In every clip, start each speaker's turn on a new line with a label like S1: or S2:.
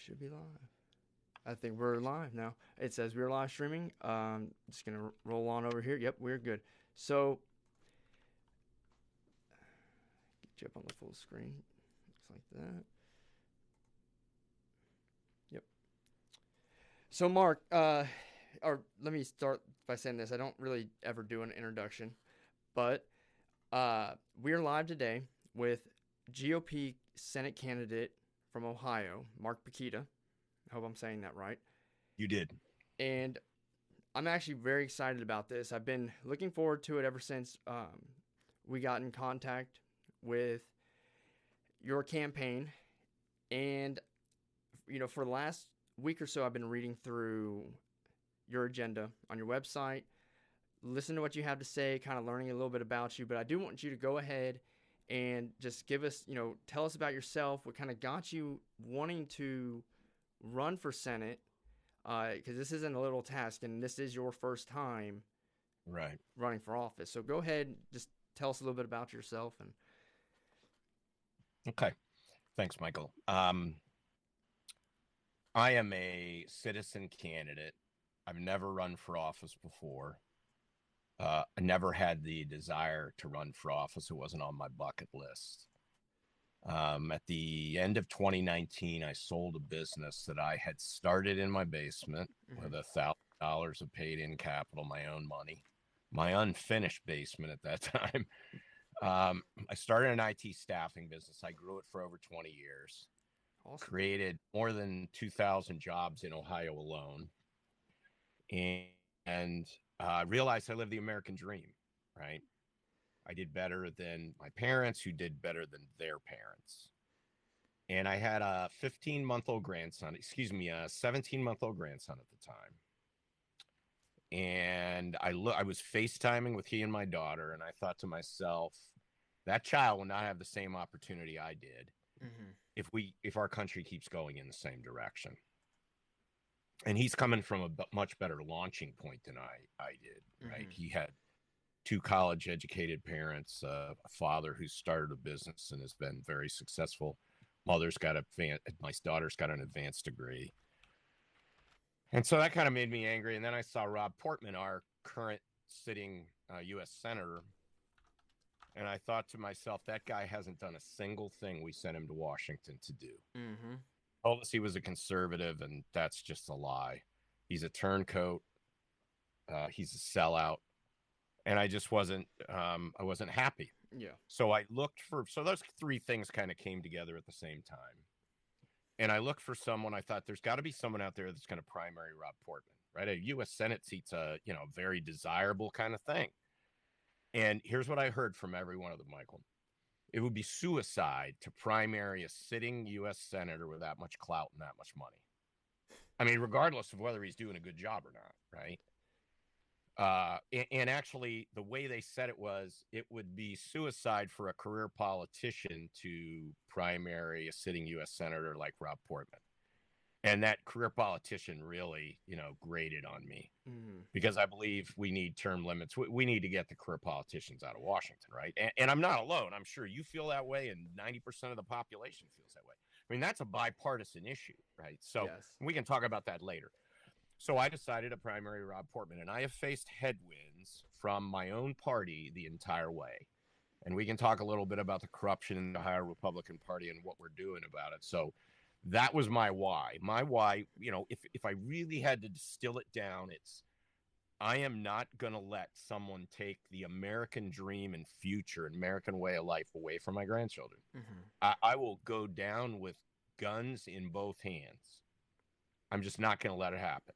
S1: should be live. I think we're live now. It says we're live streaming. Just gonna roll on over here. Yep, we're good. So, get you up on the full screen. Looks like that. Yep. So, Mark, or let me start by saying this. I don't really ever do an introduction, but we're live today with GOP Senate candidate from Ohio, Mark Pukita. I hope I'm saying that right.
S2: You did.
S1: And I'm actually very excited about this. I've been looking forward to it ever since we got in contact with your campaign. And, for the last week or so, I've been reading through your agenda on your website, listen to what you have to say, kind of learning a little bit about you. But I do want you to go ahead and just give us, tell us about yourself, what kind of got you wanting to run for Senate, because this isn't a little task, and this is your first time
S2: Right.
S1: running for office. So go ahead, just tell us a little bit about yourself. And
S2: Okay. Thanks, Michael. I am a citizen candidate. I've never run for office before. I never had the desire to run for office. It wasn't on my bucket list. At the end of 2019, I sold a business that I had started in my basement with $1,000 of paid-in capital, my own money, my unfinished basement at that time. I started an IT staffing business. I grew it for over 20 years.
S1: awesome.
S2: Created more than 2,000 jobs in Ohio alone, and realized I lived the American dream, right? I did better than my parents, who did better than their parents. And I had a 15-month-old grandson, a 17-month-old grandson at the time. And I was FaceTiming with he and my daughter, and I thought to myself, that child will not have the same opportunity I did if our country keeps going in the same direction. And he's coming from a much better launching point than I did, right? He had two college-educated parents, a father who started a business and has been very successful. My daughter's got an advanced degree. And so that kind of made me angry. And then I saw Rob Portman, our current sitting U.S. Senator, and I thought to myself, that guy hasn't done a single thing we sent him to Washington to do. Told us he was a conservative, and that's just a lie. He's a turncoat. He's a sellout. And I just wasn't happy.
S1: Yeah.
S2: So so those three things kind of came together at the same time. And I looked for someone. I thought there's got to be someone out there that's going to primary Rob Portman, right? A U.S. Senate seat's a very desirable kind of thing. And here's what I heard from every one of them, Michael. It would be suicide to primary a sitting U.S. senator with that much clout and that much money. I mean, regardless of whether he's doing a good job or not, right? And actually, the way they said it would be suicide for a career politician to primary a sitting U.S. senator like Rob Portman. And that career politician really, grated on me because I believe we need term limits. We need to get the career politicians out of Washington, right? And I'm not alone. I'm sure you feel that way, and 90% of the population feels that way. I mean, that's a bipartisan issue, right? So
S1: Yes.
S2: we can talk about that later. So I decided to primary Rob Portman, and I have faced headwinds from my own party the entire way. And we can talk a little bit about the corruption in the Ohio Republican Party and what we're doing about it. So that was my why. My why, if I really had to distill it down, it's I am not going to let someone take the American dream and future, American way of life away from my grandchildren. I will go down with guns in both hands. I'm just not going to let it happen.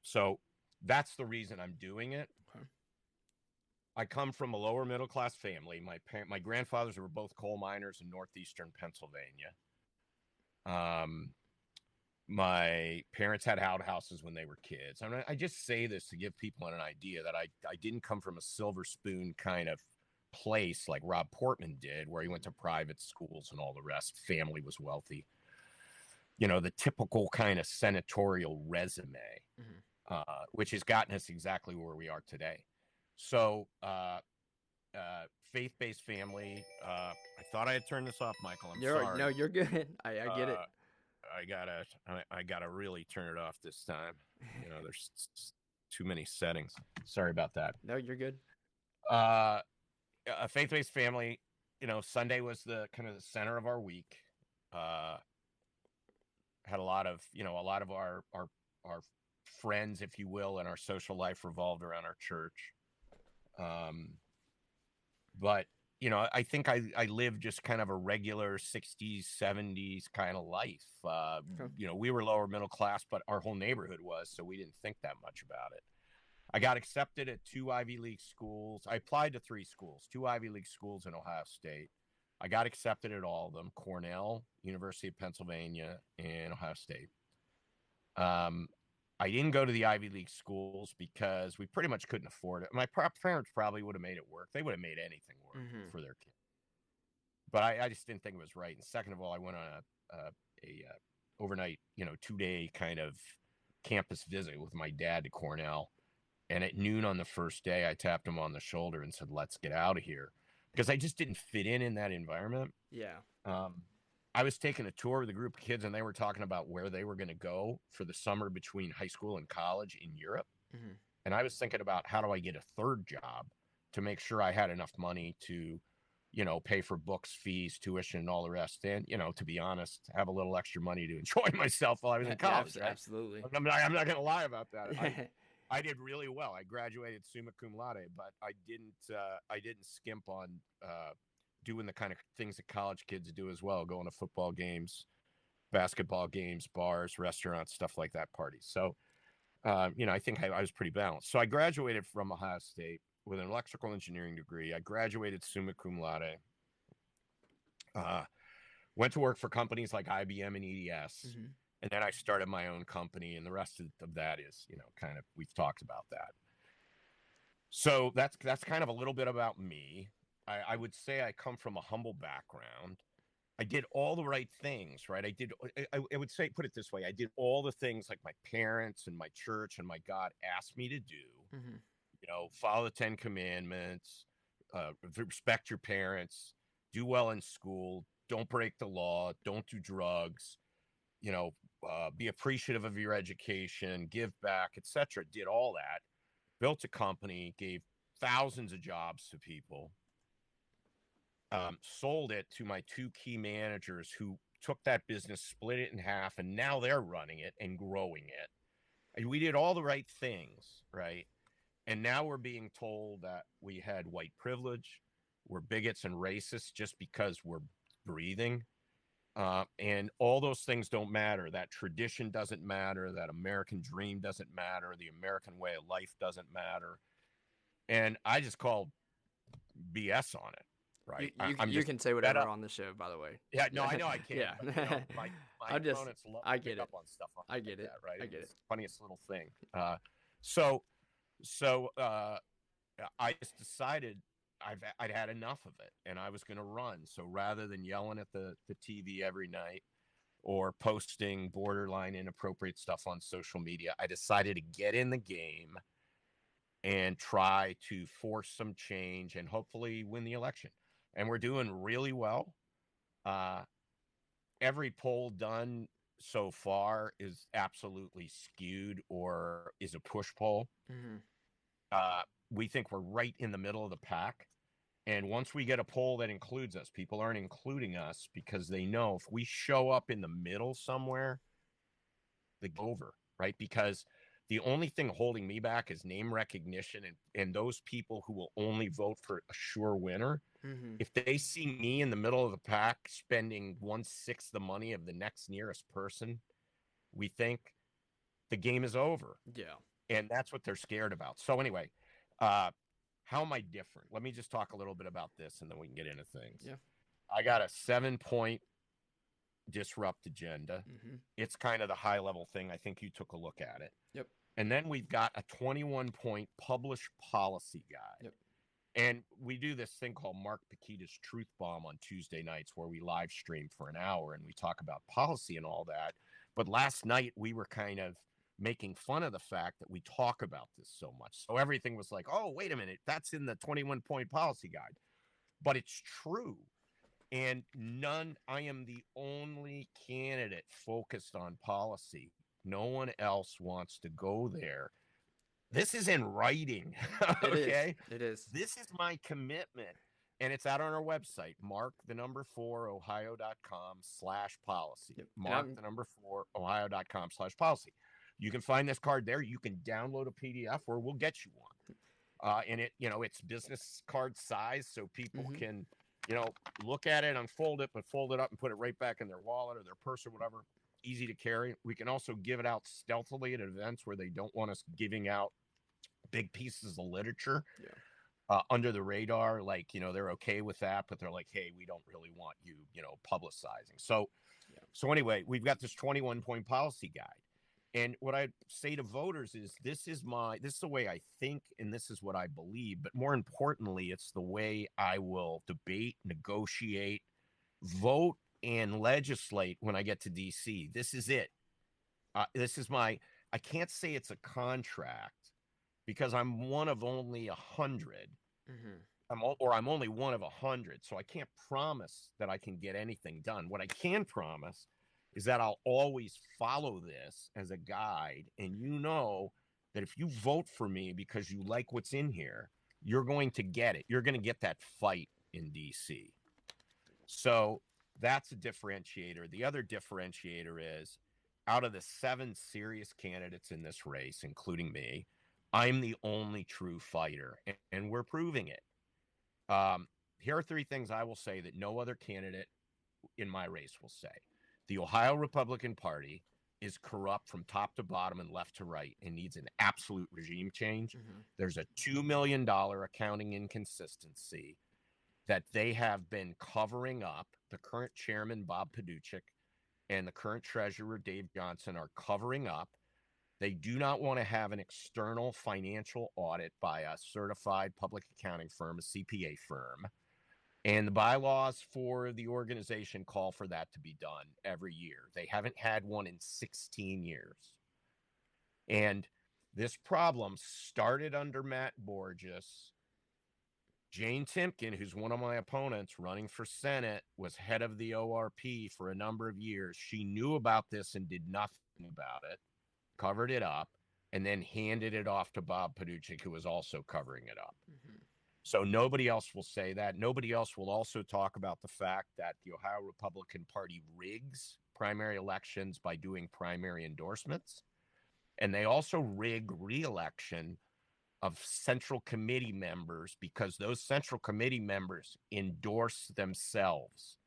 S2: So that's the reason I'm doing it.
S1: Okay.
S2: I come from a lower middle class family. My grandfathers were both coal miners in northeastern Pennsylvania. My parents had outhouses when they were kids. I mean, I just say this to give people an idea that I didn't come from a silver spoon kind of place like Rob Portman did, where he went to private schools and all the rest. Family was wealthy. The typical kind of senatorial resume, which has gotten us exactly where we are today. So, faith-based family. I thought I had turned this off, Michael. I'm sorry.
S1: No, you're good. I get it.
S2: I gotta really turn it off this time. There's too many settings. Sorry about that.
S1: No, you're good.
S2: A faith-based family. Sunday was the kind of the center of our week. Had a lot of our friends, if you will, and our social life revolved around our church. But I think I lived just kind of a regular 60s, 70s kind of life. We were lower middle class, but our whole neighborhood was, so we didn't think that much about it. I got accepted at 2 Ivy League schools. I applied to 3 schools, 2 Ivy League schools in Ohio State. I got accepted at all of them: Cornell, University of Pennsylvania, and Ohio State. I didn't go to the Ivy League schools because we pretty much couldn't afford it. My parents probably would have made it work. They would have made anything work for their kid. But I just didn't think it was right. And second of all, I went on a overnight, 2-day kind of campus visit with my dad to Cornell. And at noon on the first day, I tapped him on the shoulder and said, "Let's get out of here," because I just didn't fit in that environment.
S1: Yeah.
S2: I was taking a tour with a group of kids, and they were talking about where they were going to go for the summer between high school and college in Europe. And I was thinking about, how do I get a third job to make sure I had enough money to, pay for books, fees, tuition, and all the rest. And, to be honest, have a little extra money to enjoy myself while I was in college.
S1: Yeah, absolutely.
S2: I'm not going to lie about that. I did really well. I graduated summa cum laude, but I didn't skimp on doing the kind of things that college kids do as well, going to football games, basketball games, bars, restaurants, stuff like that, parties. So, I think I was pretty balanced. So I graduated from Ohio State with an electrical engineering degree. I graduated summa cum laude. Went to work for companies like IBM and EDS. And then I started my own company, and the rest of that is, kind of, we've talked about that. So that's kind of a little bit about me. I would say I come from a humble background. I did all the right things, right? I would say, put it this way, I did all the things like my parents and my church and my God asked me to do. Follow the 10 Commandments, respect your parents, do well in school, don't break the law, don't do drugs, be appreciative of your education, give back, etc. Did all that, built a company, gave thousands of jobs to people. Sold it to my 2 key managers who took that business, split it in half, and now they're running it and growing it. And we did all the right things, right? And now we're being told that we had white privilege, we're bigots and racists just because we're breathing. And all those things don't matter. That tradition doesn't matter. That American dream doesn't matter. The American way of life doesn't matter. And I just call BS on it. Right.
S1: You can say whatever on the show, by the way.
S2: Yeah, no, I know I can't.
S1: Yeah.
S2: But, my opponents love to pick up on stuff.
S1: I get it.
S2: That, right?
S1: I get
S2: it's the funniest little thing. So I just decided I'd had enough of it, and I was going to run. So rather than yelling at the TV every night or posting borderline inappropriate stuff on social media, I decided to get in the game and try to force some change and hopefully win the election. And we're doing really well. Every poll done so far is absolutely skewed or is a push poll. We think we're right in the middle of the pack. And once we get a poll that includes us, people aren't including us because they know if we show up in the middle somewhere, they go over, right? Because the only thing holding me back is name recognition and those people who will only vote for a sure winner. If they see me in the middle of the pack spending 1/6 the money of the next nearest person, we think the game is over.
S1: Yeah.
S2: And that's what they're scared about. So anyway, how am I different? Let me just talk a little bit about this and then we can get into things.
S1: Yeah.
S2: I got a 7-point disrupt agenda. It's kind of the high level thing. I think you took a look at it.
S1: Yep.
S2: And then we've got a 21-point published policy guide.
S1: Yep.
S2: And we do this thing called Mark Pukita's Truth Bomb on Tuesday nights where we live stream for an hour and we talk about policy and all that. But last night we were kind of making fun of the fact that we talk about this so much. So everything was like, oh, wait a minute, that's in the 21-point policy guide. But it's true. And I am the only candidate focused on policy. No one else wants to go there. This is in writing,
S1: It is.
S2: okay?
S1: It is.
S2: This is my commitment. And it's out on our website, mark4ohio.com/policy.
S1: Yep. And
S2: Mark4ohio.com/policy. You can find this card there. You can download a PDF or we'll get you one. And it's business card size, so people can, look at it, unfold it, but fold it up and put it right back in their wallet or their purse or whatever. Easy to carry. We can also give it out stealthily at events where they don't want us giving out big pieces of literature under the radar. Like, they're okay with that, but they're like, hey, we don't really want you, publicizing. So anyway, we've got this 21-point policy guide. And what I say to voters is this is the way I think, and this is what I believe. But more importantly, it's the way I will debate, negotiate, vote, and legislate when I get to DC. This is it. This is I can't say it's a contract because I'm one of only 100. I'm only one of 100. So I can't promise that I can get anything done. What I can promise is that I'll always follow this as a guide. And that if you vote for me because you like what's in here, you're going to get it. You're going to get that fight in DC. So that's a differentiator. The other differentiator is out of the 7 serious candidates in this race, including me, I'm the only true fighter, and we're proving it. Here are 3 things I will say that no other candidate in my race will say. The Ohio Republican Party is corrupt from top to bottom and left to right and needs an absolute regime change. There's a $2 million accounting inconsistency that they have been covering up. The current chairman, Bob Paduchik, and the current treasurer, Dave Johnson, are covering up. They do not want to have an external financial audit by a certified public accounting firm, a CPA firm. And the bylaws for the organization call for that to be done every year. They haven't had one in 16 years. And this problem started under Matt Borges. Jane Timken, who's one of my opponents running for Senate, was head of the ORP for a number of years. She knew about this and did nothing about it, covered it up, and then handed it off to Bob Paduchik, who was also covering it up. So nobody else will say that. Nobody else will also talk about the fact that the Ohio Republican Party rigs primary elections by doing primary endorsements. And they also rig re-election of central committee members because those central committee members endorse themselves.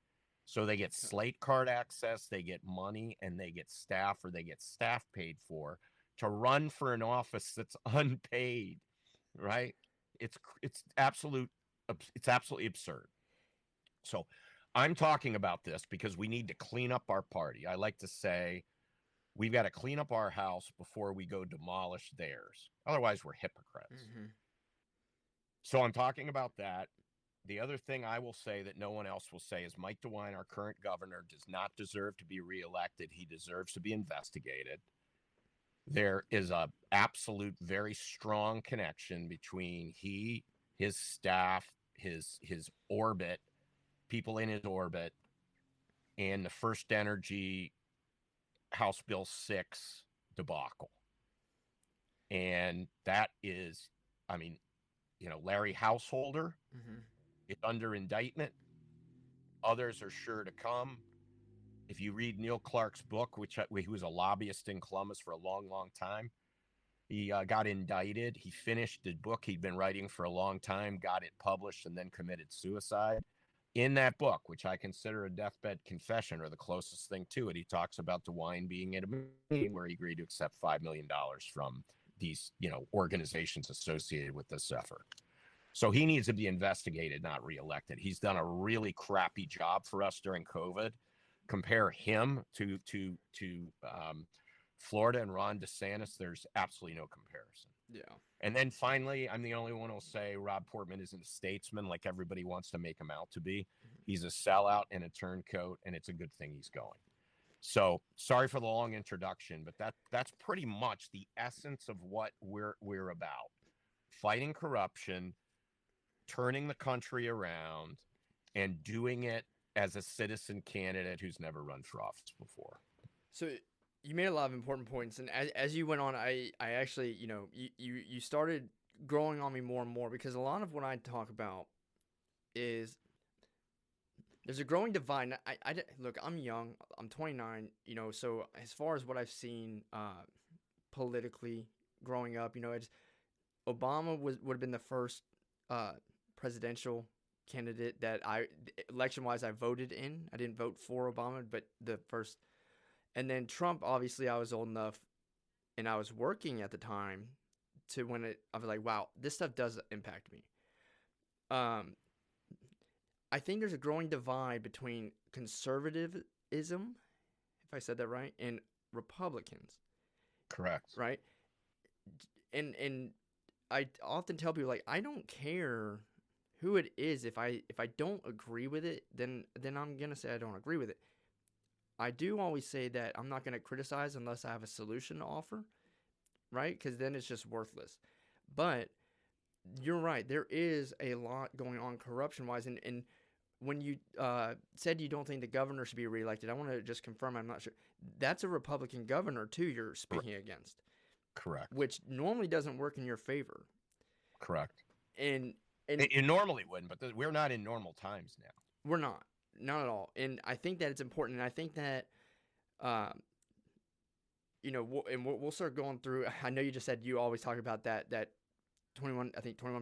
S2: So they get slate card access, they get money, and they get staff, or they get staff paid for to run for an office that's unpaid, right? It's absolutely absurd. So I'm talking about this because we need to clean up our party. I like to say we've got to clean up our house before we go demolish theirs. Otherwise, we're hypocrites. So I'm talking about that. The other thing I will say that no one else will say is Mike DeWine, our current governor, does not deserve to be reelected. He deserves to be investigated. There is a absolute very strong connection between his staff, his orbit, people in his orbit, and the First Energy House Bill 6 debacle. And that is, Larry Householder is under indictment. Others are sure to come. If you read Neil Clark's book, he was a lobbyist in Columbus for a long, long time, he got indicted. He finished the book he'd been writing for a long time, got it published, and then committed suicide. In that book, which I consider a deathbed confession or the closest thing to it, he talks about DeWine being at a meeting where he agreed to accept $5 million from these, organizations associated with this effort. So he needs to be investigated, not reelected. He's done a really crappy job for us during COVID. Compare him to Florida and Ron DeSantis, there's absolutely no comparison.
S1: Yeah.
S2: And then finally, I'm the only one who'll say Rob Portman isn't a statesman like everybody wants to make him out to be. He's a sellout and a turncoat, and it's a good thing he's going. So sorry for the long introduction, but that's pretty much the essence of what we're about. Fighting corruption, turning the country around, and doing it as a citizen candidate who's never run for office before.
S1: So you made a lot of important points, and as you went on, I actually, you started growing on me more and more, because a lot of what I talk about is there's a growing divide. Look, I'm young. I'm 29. So as far as what I've seen politically growing up, Obama would have been the first presidential candidate that election-wise I voted in. I didn't vote for Obama, but the first. And then Trump, obviously, I was old enough, and I was working at the time to when I was like, wow, this stuff does impact me. I think there's a growing divide between conservatism, if I said that right, and Republicans.
S2: Correct.
S1: Right? And I often tell people, like, I don't care who it is. If I don't agree with it, then I'm going to say I don't agree with it. I do always say that I'm not going to criticize unless I have a solution to offer, right? Because then it's just worthless. But you're right. There is a lot going on corruption-wise. And when you said you don't think the governor should be reelected, I want to just confirm, I'm not sure. That's a Republican governor, too, you're speaking against.
S2: Correct.
S1: Which normally doesn't work in your favor.
S2: Correct.
S1: And
S2: you normally wouldn't, but we're not in normal times now.
S1: We're not. Not at all. And I think that it's important. And I think that, we'll start going through. I know you just said you always talk about that 21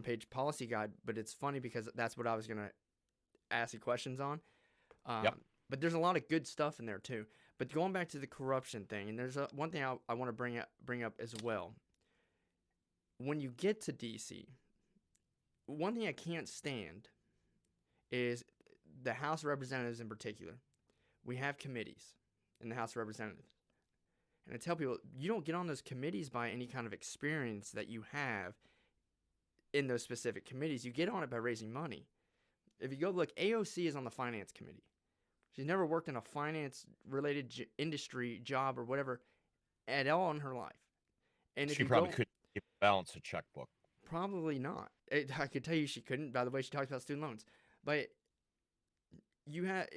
S1: page policy guide, but it's funny because that's what I was going to ask you questions on.
S2: Yep.
S1: But there's a lot of good stuff in there too. But going back to the corruption thing, and there's one thing I want to bring up as well. When you get to DC, one thing I can't stand is the House of Representatives in particular. We have committees in the House of Representatives. And I tell people, you don't get on those committees by any kind of experience that you have in those specific committees. You get on it by raising money. If you go look, AOC is on the Finance Committee. She's never worked in a finance-related industry job or whatever at all in her life. And if
S2: she probably couldn't balance a checkbook.
S1: Probably not. I could tell you she couldn't, by the way she talks about student loans. But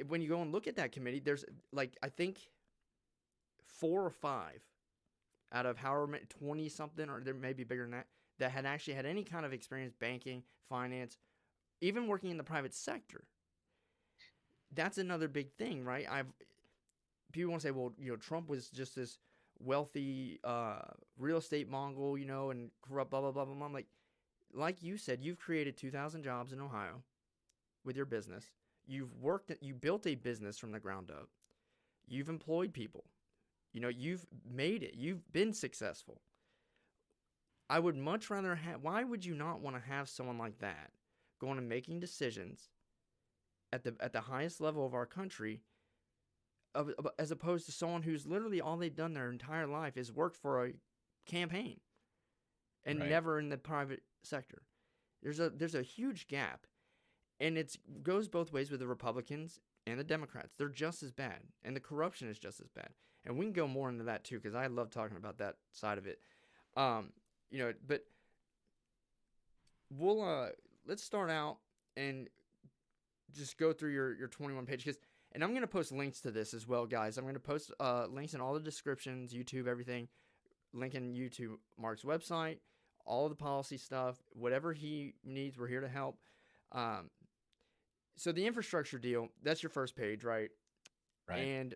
S1: when you go and look at that committee, there's I think 4 or 5 out of however many, 20 something, or there may be bigger than that had actually had any kind of experience banking, finance, even working in the private sector. That's another big thing, right? People want to say, well, Trump was just this wealthy real estate Mongol, and corrupt, blah blah blah blah blah. Like you said, you've created 2,000 jobs in Ohio with your business. You built a business from the ground up. You've employed people. You've made it. You've been successful. I would much rather why would you not want to have someone like that going and making decisions at the highest level of our country, as opposed to someone who's literally all they've done their entire life is worked for a campaign and never in the private sector. There's a huge gap. And it goes both ways with the Republicans and the Democrats. They're just as bad. And the corruption is just as bad. And we can go more into that too, because I love talking about that side of it. But we'll let's start out and just go through your 21 page. And I'm going to post links to this as well, guys. I'm going to post links in all the descriptions, YouTube, everything. Linking you to Mark's website, all the policy stuff, whatever he needs, we're here to help. So the infrastructure deal, that's your first page, right?
S2: Right.
S1: And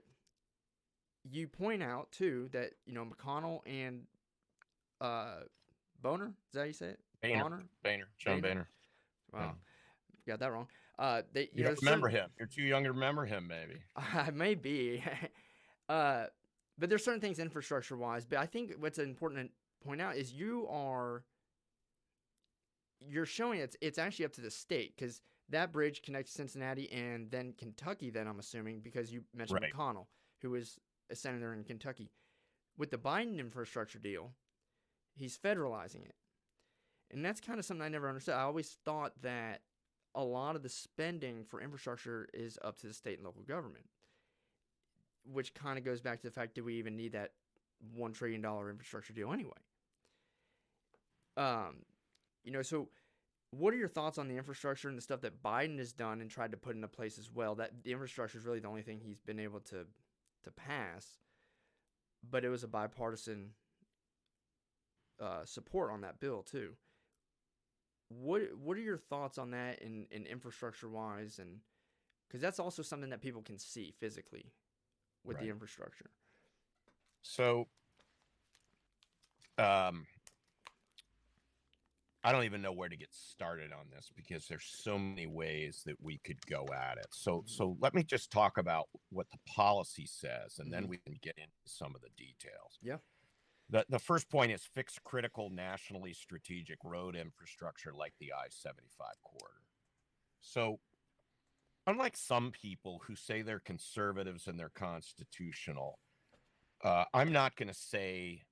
S1: you point out, too, that, McConnell and Boehner, is that how you say it?
S2: Boehner. John Boehner.
S1: Wow. Got that wrong.
S2: You don't remember him. You're too young to remember him, maybe.
S1: I may be. But there's certain things infrastructure-wise. But I think what's important to point out is you're showing it's actually up to the state, because that bridge connects Cincinnati and then Kentucky, then I'm assuming, because you mentioned McConnell, who is a senator in Kentucky. With the Biden infrastructure deal, he's federalizing it. And that's kind of something I never understood. I always thought that a lot of the spending for infrastructure is up to the state and local government, which kind of goes back to the fact that we even need that $1 trillion infrastructure deal anyway. So what are your thoughts on the infrastructure and the stuff that Biden has done and tried to put into place as well? That the infrastructure is really the only thing he's been able to pass, but it was a bipartisan support on that bill too. What are your thoughts on that in infrastructure wise, and because that's also something that people can see physically with the
S2: Right.
S1: infrastructure.
S2: So, um, I don't even know where to get started on this because there's so many ways that we could go at it. So let me just talk about what the policy says, and then we can get into some of the details.
S1: Yeah.
S2: The first point is fix critical nationally strategic road infrastructure like the I-75 corridor. So, unlike some people who say they're conservatives and they're constitutional, I'm not going to say,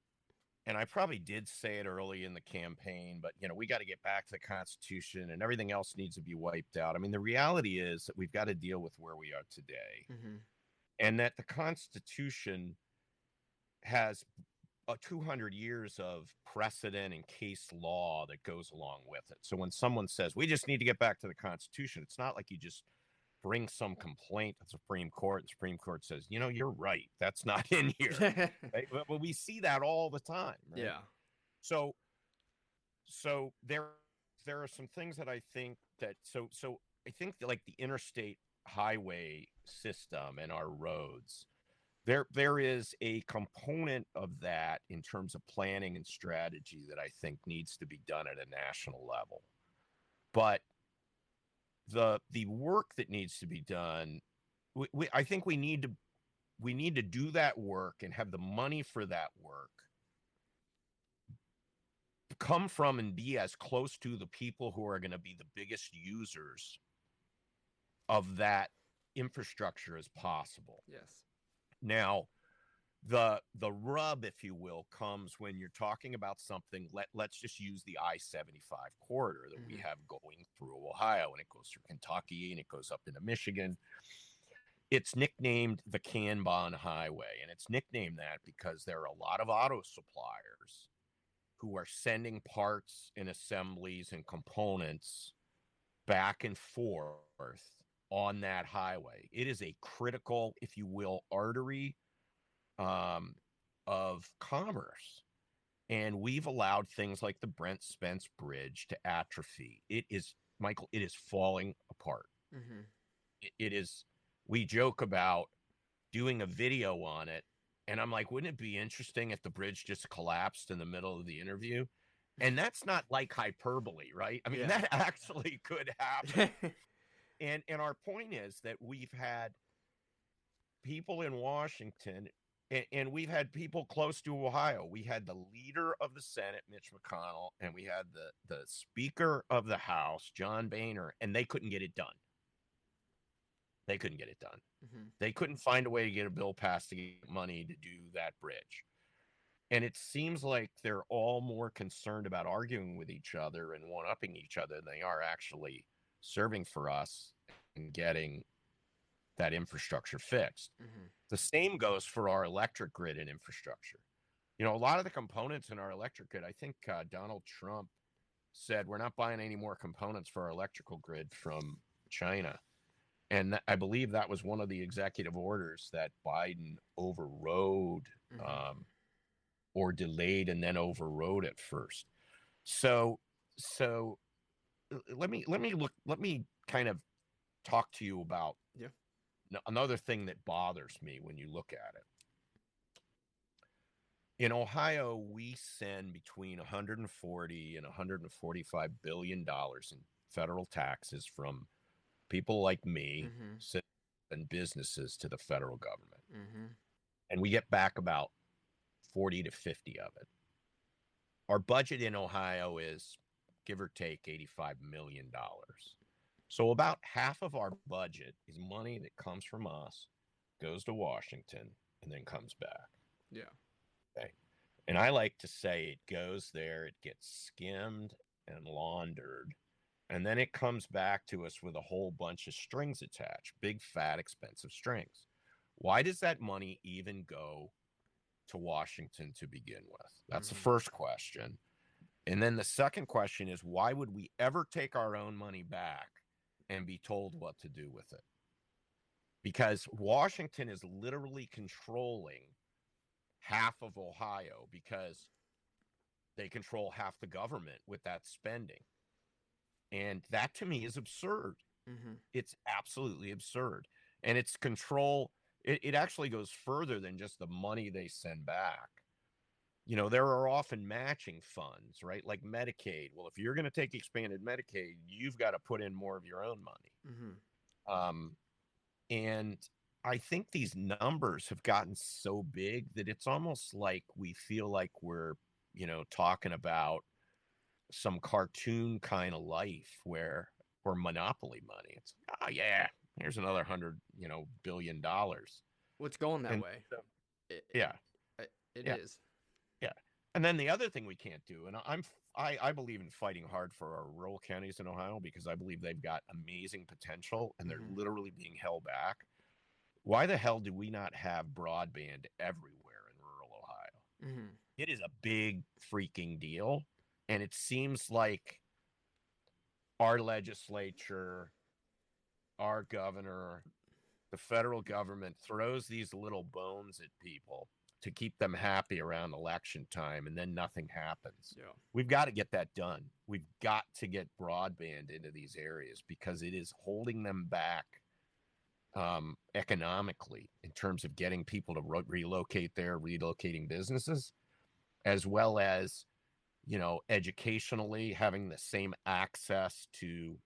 S2: and I probably did say it early in the campaign, but we got to get back to the Constitution and everything else needs to be wiped out. I mean, the reality is that we've got to deal with where we are today, and that the Constitution has 200 years of precedent and case law that goes along with it. So when someone says we just need to get back to the Constitution, it's not like you just bring some complaint to the Supreme Court and the Supreme Court says, you're right, that's not in here. Right? But we see that all the time, right?
S1: Yeah.
S2: So there are some things that I think that so I think that, like, the interstate highway system and our roads, there is a component of that in terms of planning and strategy that I think needs to be done at a national level. But the work that needs to be done, I think we need to do that work and have the money for that work come from and be as close to the people who are going to be the biggest users of that infrastructure as possible.
S1: Yes.
S2: Now, the rub, if you will, comes when you're talking about something. Let's just use the I-75 corridor that we have going through Ohio, and it goes through Kentucky, and it goes up into Michigan. It's nicknamed the Kanban Highway, and it's nicknamed that because there are a lot of auto suppliers who are sending parts and assemblies and components back and forth on that highway. It is a critical, if you will, artery of commerce. And we've allowed things like the Brent Spence Bridge to atrophy. It is, Michael, it is falling apart. It is, we joke about doing a video on it. And I'm like, wouldn't it be interesting if the bridge just collapsed in the middle of the interview? And that's not like hyperbole, right? I mean, that actually could happen. And our point is that we've had people in Washington, and we've had people close to Ohio. We had the leader of the Senate, Mitch McConnell, and we had the Speaker of the House, John Boehner, and they couldn't get it done. They couldn't get it done. They couldn't find a way to get a bill passed to get money to do that bridge. And it seems like they're all more concerned about arguing with each other and one-upping each other than they are actually serving for us and getting that infrastructure fixed. The same goes for our electric grid and infrastructure. A lot of the components in our electric grid, I think Donald Trump said we're not buying any more components for our electrical grid from China. And I believe that was one of the executive orders that Biden overrode or delayed and then overrode at first. So let me kind of talk to you about another thing that bothers me when you look at it. In Ohio, we send between 140 and 145 billion dollars in federal taxes from people like me and businesses to the federal government. And we get back about 40 to 50 of it. Our budget in Ohio is, give or take, $85 million. So about half of our budget is money that comes from us, goes to Washington, and then comes back.
S1: Yeah.
S2: Okay. And I like to say it goes there, it gets skimmed and laundered, and then it comes back to us with a whole bunch of strings attached, big, fat, expensive strings. Why does that money even go to Washington to begin with? That's the first question. And then the second question is, why would we ever take our own money back and be told what to do with it? Because Washington is literally controlling half of Ohio because they control half the government with that spending. And that to me is absurd.
S1: Mm-hmm.
S2: It's absolutely absurd. And it's control. It actually goes further than just the money they send back. You know, there are often matching funds, right? Like Medicaid. Well, if you're going to take expanded Medicaid, you've got to put in more of your own money.
S1: Mm-hmm.
S2: And I think these numbers have gotten so big that it's almost like we feel like we're, you know, talking about some cartoon kind of life where we're monopoly money. It's, oh yeah, here's another $100 billion.
S1: Well, it's going that
S2: And
S1: way.
S2: Yeah.
S1: It
S2: Yeah.
S1: is.
S2: Yeah. And then the other thing we can't do, and I believe in fighting hard for our rural counties in Ohio because I believe they've got amazing potential and they're literally being held back. Why the hell do we not have broadband everywhere in rural Ohio?
S1: Mm-hmm.
S2: It is a big freaking deal. And it seems like our legislature, our governor, the federal government throws these little bones at people to keep them happy around election time, and then nothing happens.
S1: Yeah.
S2: We've got to get that done. We've got to get broadband into these areas because it is holding them back economically in terms of getting people to relocate there, relocating businesses, as well as, you know, educationally having the same access to,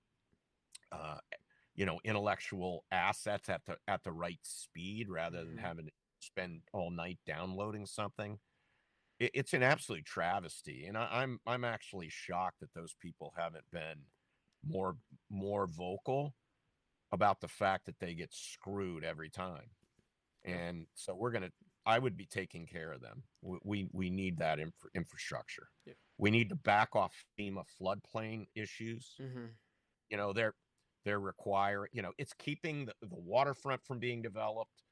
S2: you know, intellectual assets at the right speed rather than having to spend all night downloading something. It's an absolute travesty, and I'm actually shocked that those people haven't been more vocal about the fact that they get screwed every time. And so I would be taking care of them. We need that infrastructure.
S1: Yeah.
S2: We need to back off FEMA floodplain issues.
S1: Mm-hmm.
S2: You know, they're requiring, you know, it's keeping the waterfront from being developed.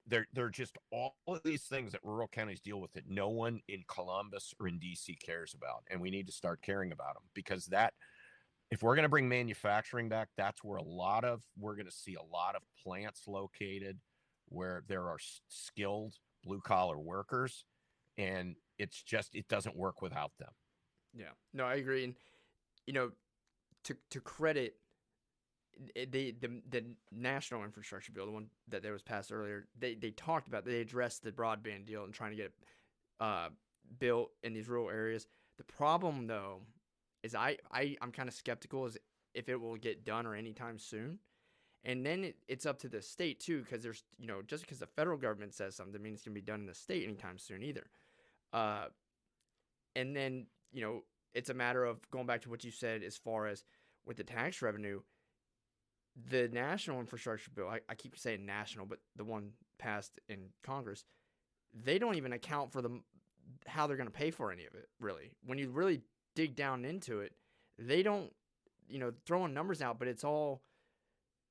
S2: They're just all of these things that rural counties deal with that no one in Columbus or in DC cares about. And we need to start caring about them because if we're going to bring manufacturing back, that's where we're going to see a lot of plants located where there are skilled blue collar workers. And it doesn't work without them.
S1: Yeah, no, I agree. And, you know, to credit the national infrastructure bill, the one that was passed earlier, they talked about, they addressed the broadband deal and trying to get it built in these rural areas. The problem, though, is I'm kind of skeptical as if it will get done or anytime soon. And then it's up to the state, too, because there's, you know, just because the federal government says something doesn't mean it's going to be done in the state anytime soon either. And then, you know, it's a matter of going back to what you said as far as with the tax revenue, the national infrastructure bill, I keep saying national, but the one passed in Congress, they don't even account for how they're going to pay for any of it, really. When you really dig down into it, they don't, you know, throwing numbers out, but it's all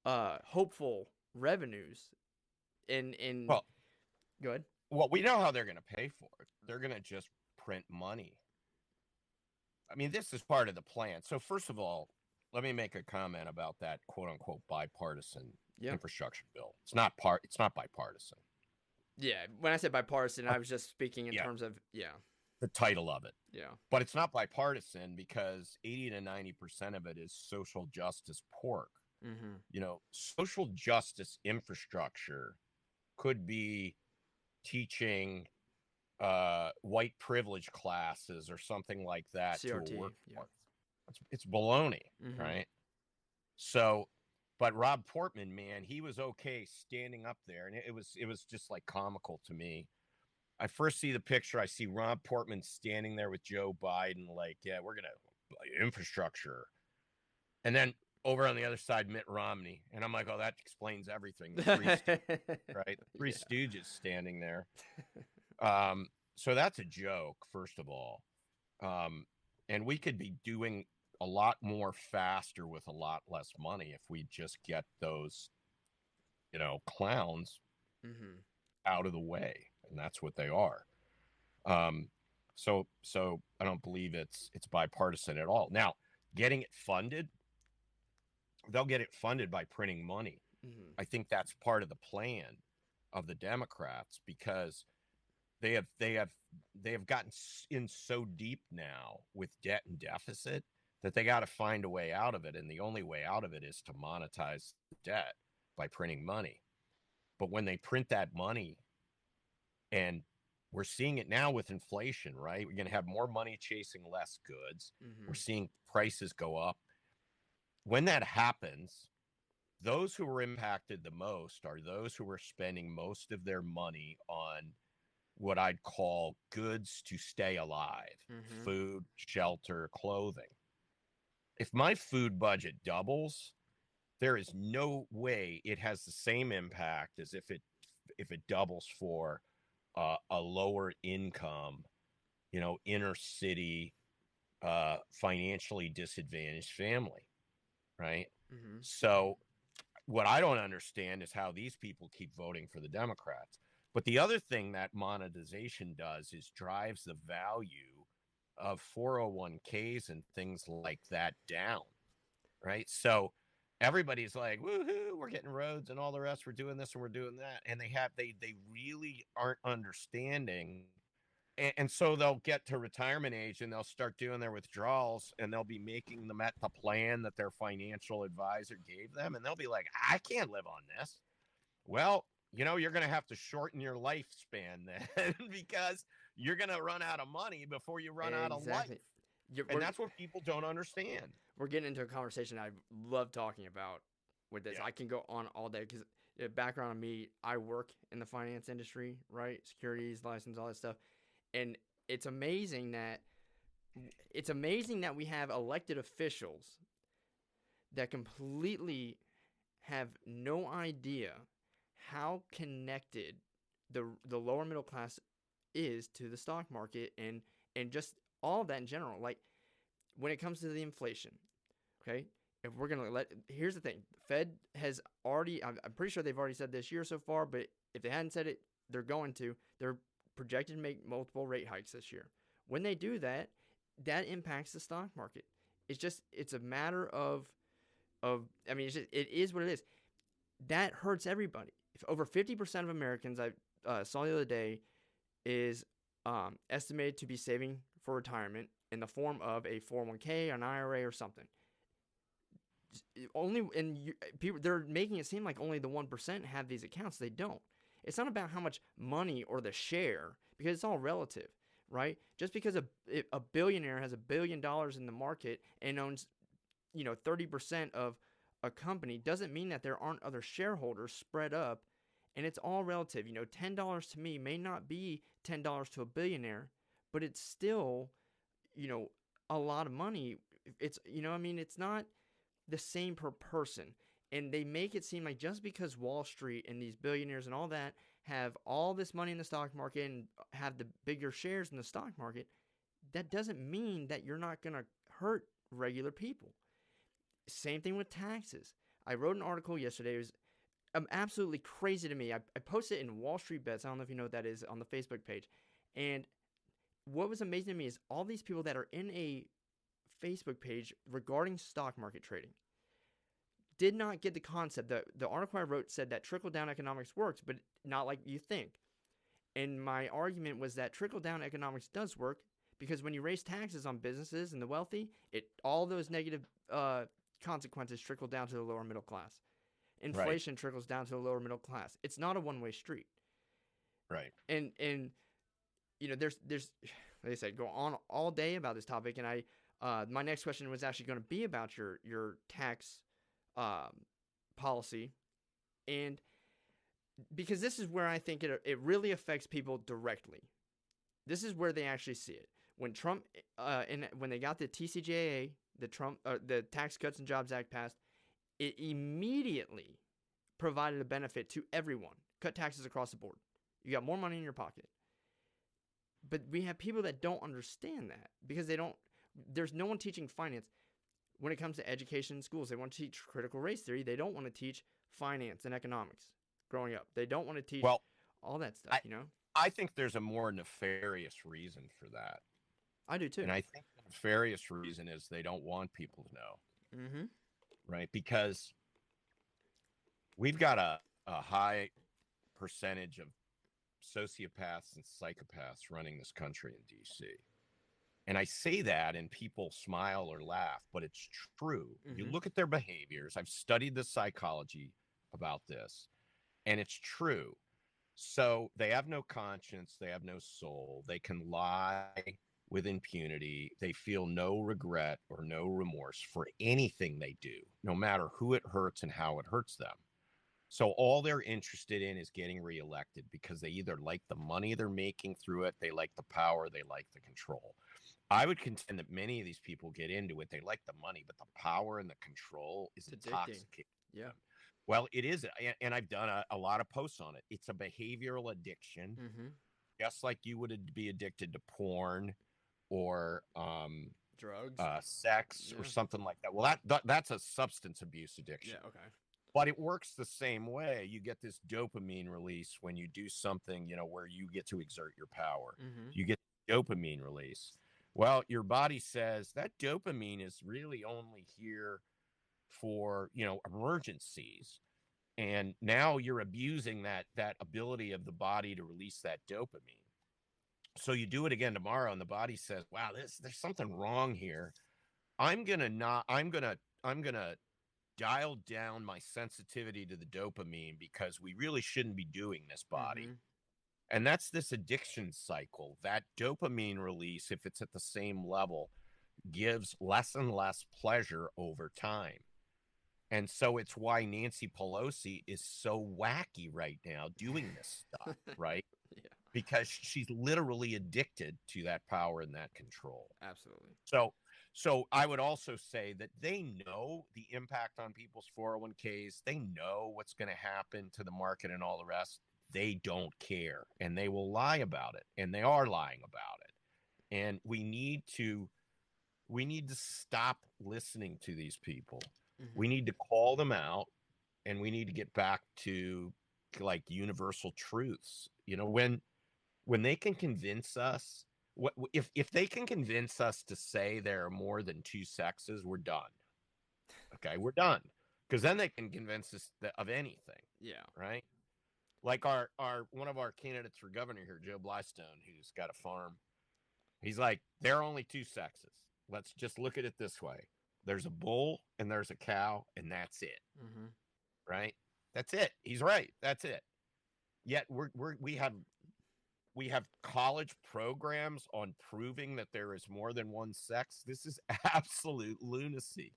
S1: hopeful revenues.
S2: Well,
S1: go ahead.
S2: Well, we know how they're going to pay for it. They're going to just print money. I mean, this is part of the plan. So first of all, let me make a comment about that quote unquote bipartisan infrastructure bill. It's not bipartisan.
S1: Yeah. When I said bipartisan, I was just speaking in terms of,
S2: the title of it.
S1: Yeah.
S2: But it's not bipartisan because 80 to 90% of it is social justice pork.
S1: Mm-hmm.
S2: You know, social justice infrastructure could be teaching white privilege classes or something like that
S1: CRT,
S2: to a workforce. It's baloney, right? So, but Rob Portman, man, he was okay standing up there, and it was just like comical to me. I first see the picture. I see Rob Portman standing there with Joe Biden, like, yeah, we're gonna infrastructure, and then over on the other side, Mitt Romney, and I'm like, oh, that explains everything. The three Stooges standing there. So that's a joke, first of all. And we could be doing a lot more faster with a lot less money if we just get those, you know, clowns out of the way. And that's what they are. So I don't believe it's bipartisan at all. Now, getting it funded, they'll get it funded by printing money.
S1: Mm-hmm.
S2: I think that's part of the plan of the Democrats, because they have gotten in so deep now with debt and deficit that they got to find a way out of it, and the only way out of it is to monetize debt by printing money. But when they print that money, and we're seeing it now with inflation, right? We're going to have more money chasing less goods.
S1: Mm-hmm.
S2: We're seeing prices go up. When that happens, those who are impacted the most are those who are spending most of their money on what I'd call goods to stay alive:
S1: Mm-hmm.
S2: food, shelter, clothing. If my food budget doubles, there is no way it has the same impact as if it doubles for a lower income, inner city, financially disadvantaged family, right?
S1: Mm-hmm.
S2: So what I don't understand is how these people keep voting for the Democrats. But the other thing that monetization does is drives the value of 401ks and things like that down, right? So everybody's like, woohoo, we're getting roads and all the rest, we're doing this and we're doing that. And they really aren't understanding. And so they'll get to retirement age and they'll start doing their withdrawals, and they'll be making them at the plan that their financial advisor gave them. And they'll be like, I can't live on this. Well, you're going to have to shorten your lifespan then because you're going to run out of money before you run out of life.
S1: Exactly.
S2: And that's what people don't understand.
S1: We're getting into a conversation I love talking about with this.
S2: Yeah.
S1: I can go on all day because background on me, I work in the finance industry, right? Securities, license, all that stuff. And it's amazing that we have elected officials that completely have no idea how connected the lower middle class is to the stock market and just all of that in general. Like when it comes to the inflation, okay? If we're gonna here's the thing: the Fed has already. I'm pretty sure they've already said this year so far, but if they hadn't said it, they're going to. They're projected to make multiple rate hikes this year. When they do that, that impacts the stock market. It's a matter of I mean, it is what it is. That hurts everybody. If over 50% of Americans, I saw the other day, is estimated to be saving for retirement in the form of a 401k, an IRA, or something. People, they're making it seem like only the 1% have these accounts. They don't. It's not about how much money or the share, because it's all relative, right? Just because a billionaire has $1 billion in the market and owns 30% of a company doesn't mean that there aren't other shareholders spread up, and it's all relative. $10 to me may not be $10 to a billionaire, but it's still, a lot of money. It's, it's not the same per person. And they make it seem like just because Wall Street and these billionaires and all that have all this money in the stock market and have the bigger shares in the stock market, that doesn't mean that you're not going to hurt regular people. Same thing with taxes. I wrote an article yesterday. It was absolutely crazy to me. I posted it in Wall Street Bets. I don't know if you know what that is, on the Facebook page. And what was amazing to me is all these people that are in a Facebook page regarding stock market trading did not get the concept. The article I wrote said that trickle-down economics works, but not like you think. And my argument was that trickle-down economics does work because when you raise taxes on businesses and the wealthy, all those negative consequences trickle down to the lower middle class. Inflation trickles down to the lower middle class. It's not a one-way street.
S2: Right.
S1: And there's like I said, go on all day about this topic, and my next question was actually going to be about your tax policy, and because this is where I think it really affects people directly. This is where they actually see it. When Trump when they got the TCJA, the Tax Cuts and Jobs Act passed, it immediately provided a benefit to everyone. Cut taxes across the board. You got more money in your pocket. But we have people that don't understand that because there's no one teaching finance. When it comes to education in schools, they want to teach critical race theory. They don't want to teach finance and economics growing up. They don't want to teach all that stuff,
S2: I think there's a more nefarious reason for that.
S1: I do too.
S2: And I think the nefarious reason is they don't want people to know,
S1: Mm-hmm.
S2: right? Because we've got a high percentage of sociopaths and psychopaths running this country in DC. And I say that and people smile or laugh, but it's true. You
S1: Mm-hmm.
S2: look at their behaviors. I've studied the psychology about this, and it's true. So they have no conscience, they have no soul, they can lie with impunity, they feel no regret or no remorse for anything they do, no matter who it hurts and how it hurts them. So all they're interested in is getting reelected because they either like the money they're making through it, they like the power, they like the control. I would contend that many of these people get into it. They like the money, but the power and the control is
S1: It's addicting.
S2: intoxicating.
S1: Yeah.
S2: Well, it is, and I've done a lot of posts on it. It's a behavioral addiction,
S1: Mm-hmm.
S2: just like you would be addicted to porn or
S1: Drugs.
S2: sex or
S1: Yeah.
S2: something like that. Well, that's a substance abuse addiction.
S1: Yeah. Okay.
S2: But it works the same way. You get this dopamine release when you do something, where you get to exert your power.
S1: Mm-hmm.
S2: You get dopamine release. Well, your body says that dopamine is really only here for, emergencies. And now you're abusing that ability of the body to release that dopamine. So you do it again tomorrow and the body says, "Wow, there's something wrong here. I'm going to dial down my sensitivity to the dopamine because we really shouldn't be doing this, body."
S1: Mm-hmm.
S2: And that's this addiction cycle. That dopamine release, if it's at the same level, gives less and less pleasure over time. And so it's why Nancy Pelosi is so wacky right now doing this stuff, right?
S1: Yeah.
S2: Because she's literally addicted to that power and that control.
S1: Absolutely.
S2: So I would also say that they know the impact on people's 401ks. They know what's going to happen to the market and all the rest. They don't care, and they will lie about it, and they are lying about it. And we need to stop listening to these people.
S1: Mm-hmm.
S2: We need to call them out, and we need to get back to like universal truths. When they can convince us, if they can convince us to say there are more than two sexes, we're done. Okay, we're done, because then they can convince us of anything.
S1: Yeah.
S2: Right. Like our one of our candidates for governor here, Joe Blystone, who's got a farm. He's like, there are only two sexes. Let's just look at it this way: there's a bull and there's a cow, and that's it.
S1: Mm-hmm.
S2: Right? That's it. He's right. That's it. Yet we have college programs on proving that there is more than one sex. This is absolute lunacy,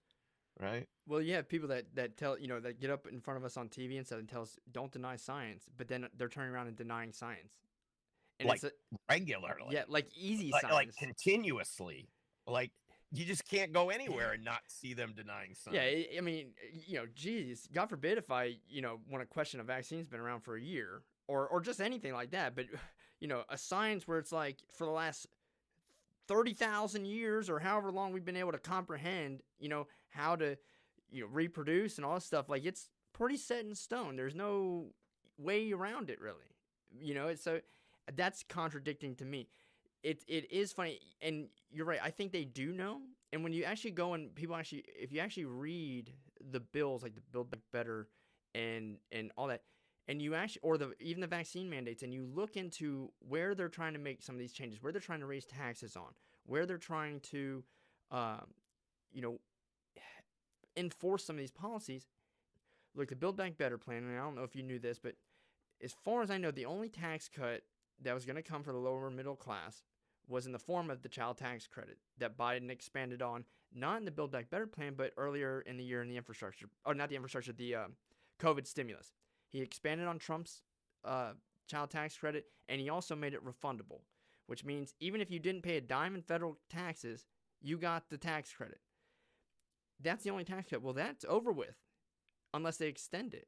S2: right?
S1: Well, you have people that tell that get up in front of us on TV and tell us don't deny science, but then they're turning around and denying science, and
S2: Like regularly,
S1: like easy
S2: like
S1: science,
S2: continuously. Like you just can't go anywhere and not see them denying science.
S1: Yeah, I mean, geez, God forbid if I want to question a vaccine's been around for a year or just anything like that, but a science where it's like for the last 30,000 years or however long we've been able to comprehend, how to, reproduce and all this stuff. Like it's pretty set in stone. There's no way around it really, so that's contradicting to me. It is funny, and you're right. I think they do know. And when you actually go and if you actually read the bills, like the Build Back Better and all that, and you actually, or even the vaccine mandates, and you look into where they're trying to make some of these changes, where they're trying to raise taxes on, where they're trying to, enforce some of these policies. Look, the Build Back Better plan, and I don't know if you knew this, but as far as I know, the only tax cut that was going to come for the lower middle class was in the form of the child tax credit that Biden expanded on, not in the Build Back Better plan, but earlier in the year in the infrastructure, or not the infrastructure, the COVID stimulus. He expanded on Trump's child tax credit, and he also made it refundable, which means even if you didn't pay a dime in federal taxes, you got the tax credit. That's the only tax cut. Well, that's over with, unless they extend it.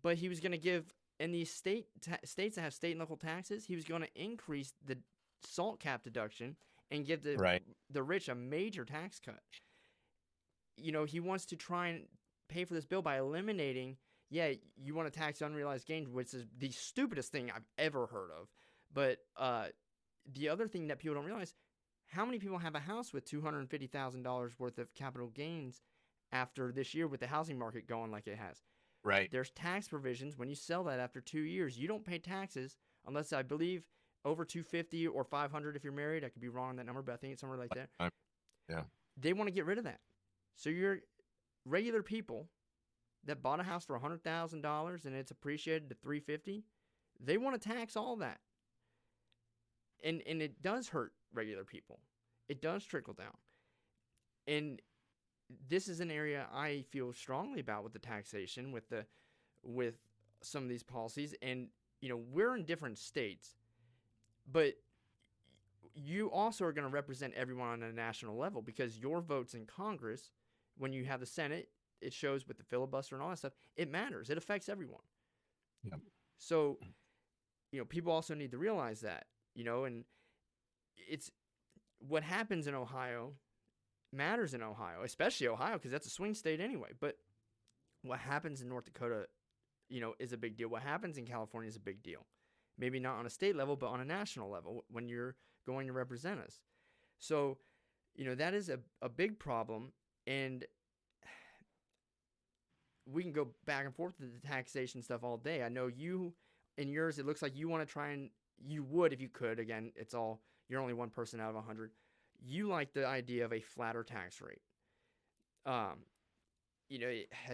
S1: But he was going to give, in these states that have state and local taxes, he was going to increase the salt cap deduction and give the rich a major tax cut. He wants to try and pay for this bill by eliminating, you want to tax unrealized gains, which is the stupidest thing I've ever heard of. But the other thing that people don't realize, How many people have a house with $250,000 worth of capital gains after this year with the housing market going like it has?
S2: Right.
S1: There's tax provisions. When you sell that after 2 years, you don't pay taxes unless, I believe, over 250 or 500 if you're married. I could be wrong on that number, but I think it's somewhere like that.
S2: Yeah.
S1: They want to get rid of that. So your regular people that bought a house for $100,000 and it's appreciated to $350, they want to tax all that. And it does hurt regular people. It does trickle down. And this is an area I feel strongly about with the taxation, with some of these policies. And, we're in different states, but you also are going to represent everyone on a national level because your votes in Congress, when you have the Senate, it shows with the filibuster and all that stuff, it matters. It affects everyone.
S2: Yep.
S1: So, people also need to realize that, and it's what happens in Ohio matters in Ohio, especially Ohio, because that's a swing state anyway. But what happens in North Dakota, is a big deal. What happens in California is a big deal. Maybe not on a state level, but on a national level when you're going to represent us. So, that is a big problem. And we can go back and forth to the taxation stuff all day. I know you, in yours, it looks like you want to try and, you would if you could. Again, you're only one person out of 100. You like the idea of a flatter tax rate. I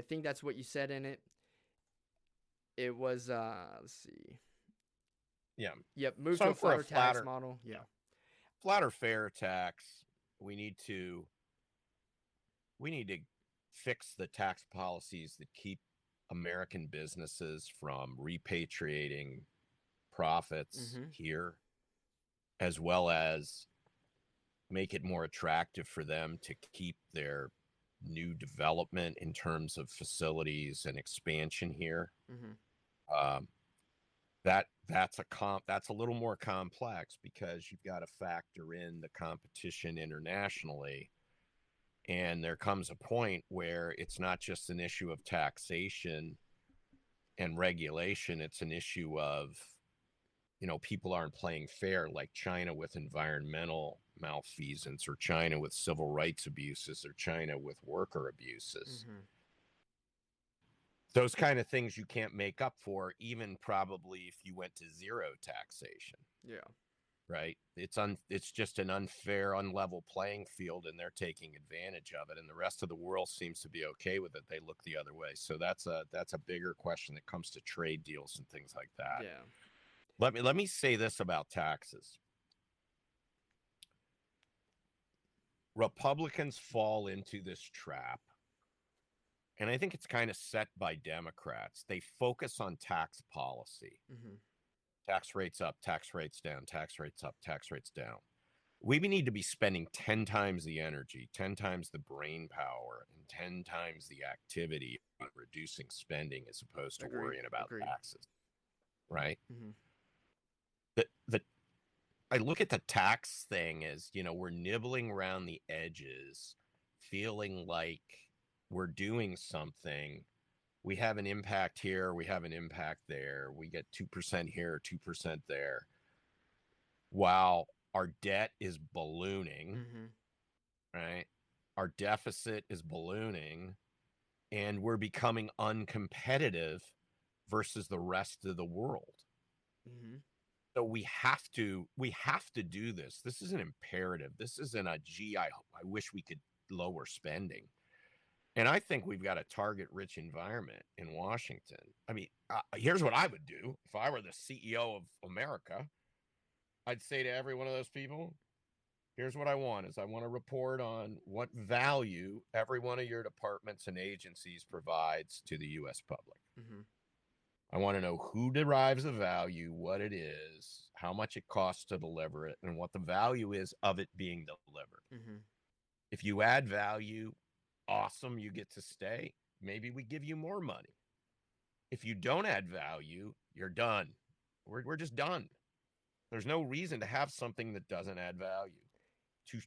S1: think that's what you said in it. It was, let's see.
S2: Yeah.
S1: Yep. Move to a flatter tax model. Yeah.
S2: Flatter fair tax. We need to fix the tax policies that keep American businesses from repatriating profits here, as well as make it more attractive for them to keep their new development in terms of facilities and expansion here. That's a little more complex because you've got to factor in the competition internationally. And there comes a point where it's not just an issue of taxation and regulation. It's an issue of, people aren't playing fair, like China with environmental malfeasance, or China with civil rights abuses, or China with worker abuses. Those kind of things you can't make up for, even probably if you went to zero taxation.
S1: Yeah.
S2: Right. It's just an unfair, unlevel playing field, and they're taking advantage of it. And the rest of the world seems to be okay with it. They look the other way. So that's a bigger question that comes to trade deals and things like that.
S1: Yeah.
S2: Let me say this about taxes. Republicans fall into this trap, and I think it's kind of set by Democrats. They focus on tax policy. Tax rates up, tax rates down, tax rates up, tax rates down. We need to be spending 10 times the energy, 10 times the brain power, and 10 times the activity on reducing spending as opposed to worrying about taxes. Right? I look at the tax thing as, we're nibbling around the edges, feeling like we're doing something. We have an impact here, we have an impact there. We get 2% here, 2% there. While our debt is ballooning, right? Our deficit is ballooning, and we're becoming uncompetitive versus the rest of the world. So we have to do this. This is an imperative. This isn't a, I wish we could lower spending. And I think we've got a target-rich environment in Washington. I mean, here's what I would do if I were the CEO of America. I'd say to every one of those people, here's what I want is I want to report on what value every one of your departments and agencies provides to the U.S. public. I want to know who derives the value, what it is, how much it costs to deliver it, and what the value is of it being delivered. If you add value, awesome, you get to stay. Maybe we give you more money. If you don't add value, you're done. We're just done. There's no reason to have something that doesn't add value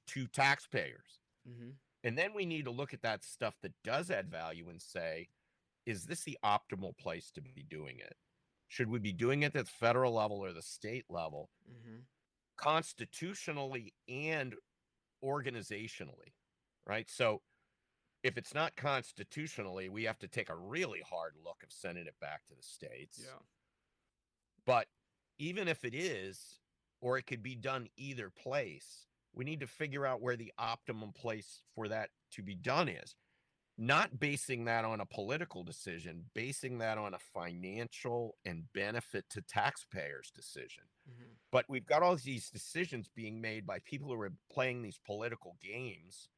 S2: to taxpayers. And then we need to look at that stuff that does add value and say, is this the optimal place to be doing it? Should we be doing it at the federal level or the state level? Constitutionally and organizationally, right? So if it's not constitutionally, we have to take a really hard look of sending it back to the states.
S1: Yeah.
S2: But even if it is, or it could be done either place, we need to figure out where the optimum place for that to be done is. Not basing that on a political decision, basing that on a financial and benefit to taxpayers decision.
S1: Mm-hmm.
S2: But we've got all these decisions being made by people who are playing these political games,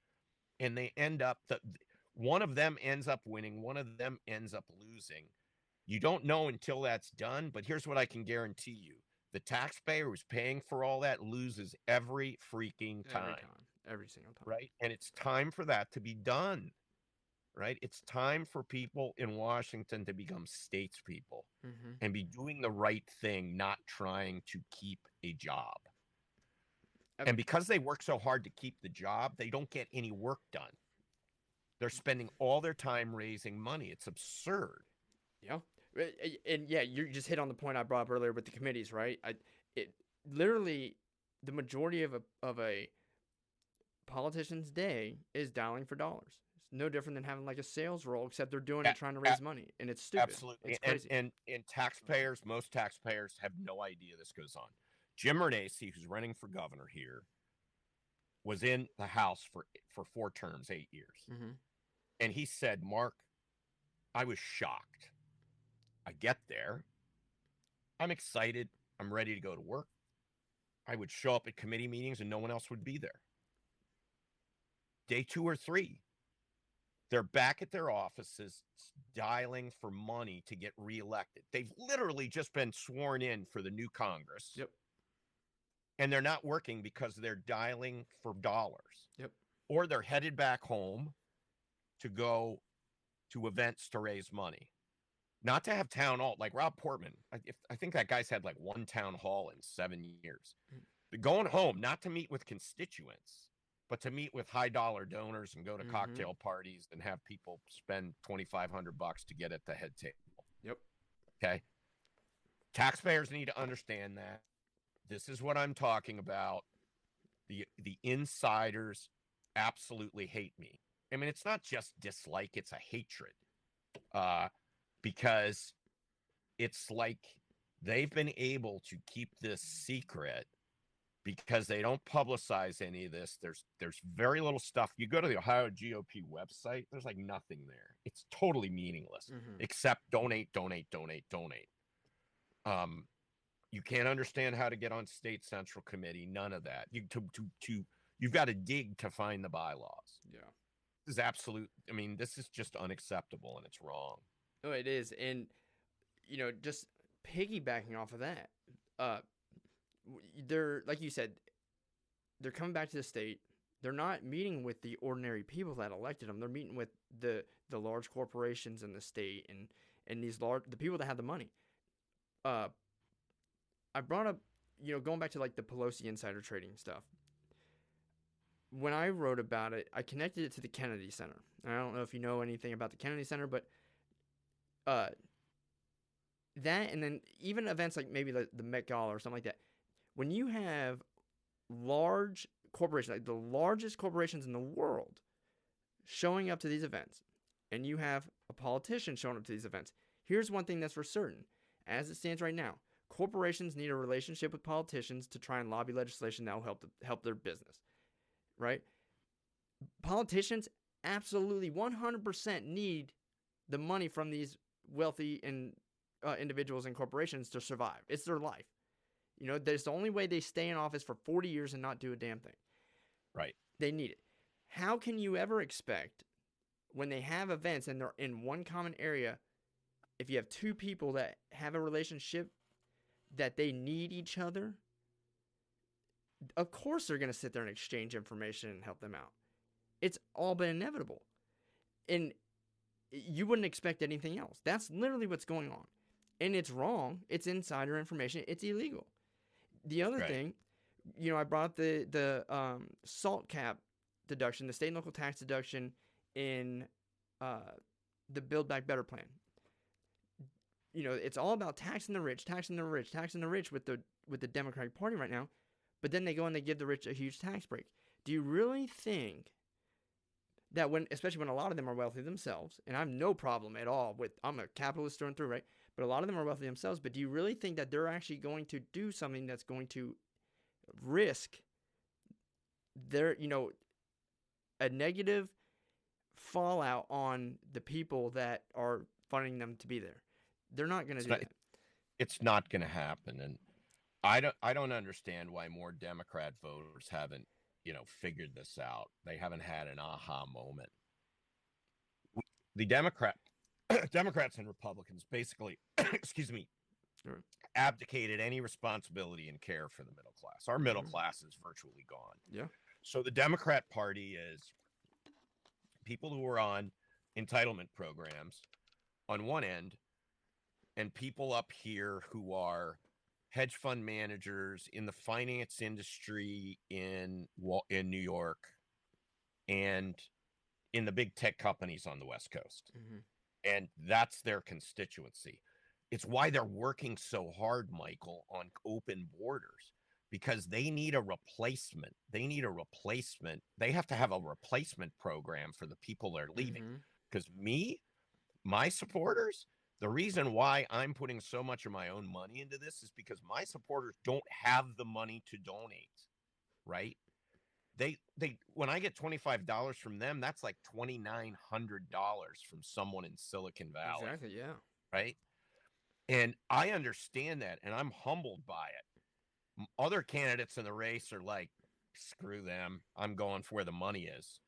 S2: and they end up one of them ends up winning, one of them ends up losing. You don't know until that's done, but here's what I can guarantee you. The taxpayer who's paying for all that loses every freaking time.
S1: Every single time.
S2: Right? And it's time for that to be done. Right? It's time for people in Washington to become statespeople and be doing the right thing, not trying to keep a job. And because they work so hard to keep the job, they don't get any work done. They're spending all their time raising money. It's absurd.
S1: Yeah. And yeah, you just hit on the point I brought up earlier with the committees, right? It literally, the majority of a politician's day is dialing for dollars. No different than having like a sales role, except they're doing it trying to raise money, and it's stupid.
S2: Absolutely,
S1: it's crazy.
S2: And taxpayers, most taxpayers have no idea this goes on. Jim Mernacey, who's running for governor here, was in the House for 4 terms, 8 years, and he said, "Mark, I was shocked. I get there, I'm excited, I'm ready to go to work. I would show up at committee meetings, and no one else would be there. Day 2 or 3." They're back at their offices dialing for money to get reelected. They've literally just been sworn in for the new Congress.
S1: Yep.
S2: And they're not working because they're dialing for dollars.
S1: Yep.
S2: Or they're headed back home to go to events to raise money. Not to have town hall, like Rob Portman. I think that guy's had like 1 town hall in 7 years. But going home, not to meet with constituents, but to meet with high dollar donors and go to cocktail parties and have people spend $2,500 to get at the head table.
S1: Yep.
S2: Okay. Taxpayers need to understand that. This is what I'm talking about. The insiders absolutely hate me. I mean, it's not just dislike, it's a hatred. Because it's like they've been able to keep this secret because they don't publicize any of this. There's very little stuff. You go to the Ohio GOP website, there's like nothing there. It's totally meaningless, except donate. You can't understand how to get on state central committee. None of that. You've got to dig to find the bylaws.
S1: Yeah.
S2: This is absolute. I mean, this is just unacceptable, and it's wrong.
S1: Oh, it is. And, just piggybacking off of that, they're, like you said, they're coming back to the state. They're not meeting with the ordinary people that elected them. They're meeting with the large corporations in the state and the people that have the money. I brought up, going back to like the Pelosi insider trading stuff. When I wrote about it, I connected it to the Kennedy Center. And I don't know if you know anything about the Kennedy Center, but that, and then even events like maybe the Met Gala or something like that. When you have large corporations, like the largest corporations in the world, showing up to these events, and you have a politician showing up to these events, here's one thing that's for certain. As it stands right now, corporations need a relationship with politicians to try and lobby legislation that will help their business, right? Politicians absolutely 100% need the money from these wealthy and individuals and corporations to survive. It's their life. That's the only way they stay in office for 40 years and not do a damn thing.
S2: Right.
S1: They need it. How can you ever expect, when they have events and they're in one common area, if you have 2 people that have a relationship that they need each other, of course they're going to sit there and exchange information and help them out. It's all been inevitable. And you wouldn't expect anything else. That's literally what's going on. And it's wrong. It's insider information. It's illegal. The other thing, I brought up the SALT cap deduction, the state and local tax deduction in the Build Back Better plan. It's all about taxing the rich with the Democratic Party right now. But then they go and they give the rich a huge tax break. do you really think that especially when a lot of them are wealthy themselves, and I have no problem at all with, I'm a capitalist through and through, right? But a lot of them are wealthy themselves, but do you really think that they're actually going to do something that's going to risk their, a negative fallout on the people that are funding them to be there? They're not going to do that.
S2: It's not going to happen. And I don't understand why more Democrat voters haven't, figured this out. They haven't had an aha moment. The Democrats and Republicans basically, excuse me, abdicated any responsibility and care for the middle class. Our middle class is virtually gone.
S1: Yeah.
S2: So the Democrat Party is people who are on entitlement programs on one end, and people up here who are hedge fund managers in the finance industry in New York and in the big tech companies on the West Coast. And that's their constituency. It's why they're working so hard, Michael, on open borders, because they need a replacement. They have to have a replacement program for the people they're leaving. Because my supporters, the reason why I'm putting so much of my own money into this is because my supporters don't have the money to donate, right? They when I get $25 from them, that's like $2,900 from someone in Silicon Valley.
S1: Exactly, yeah.
S2: Right? And I understand that, and I'm humbled by it. Other candidates in the race are like, screw them. I'm going for where the money is.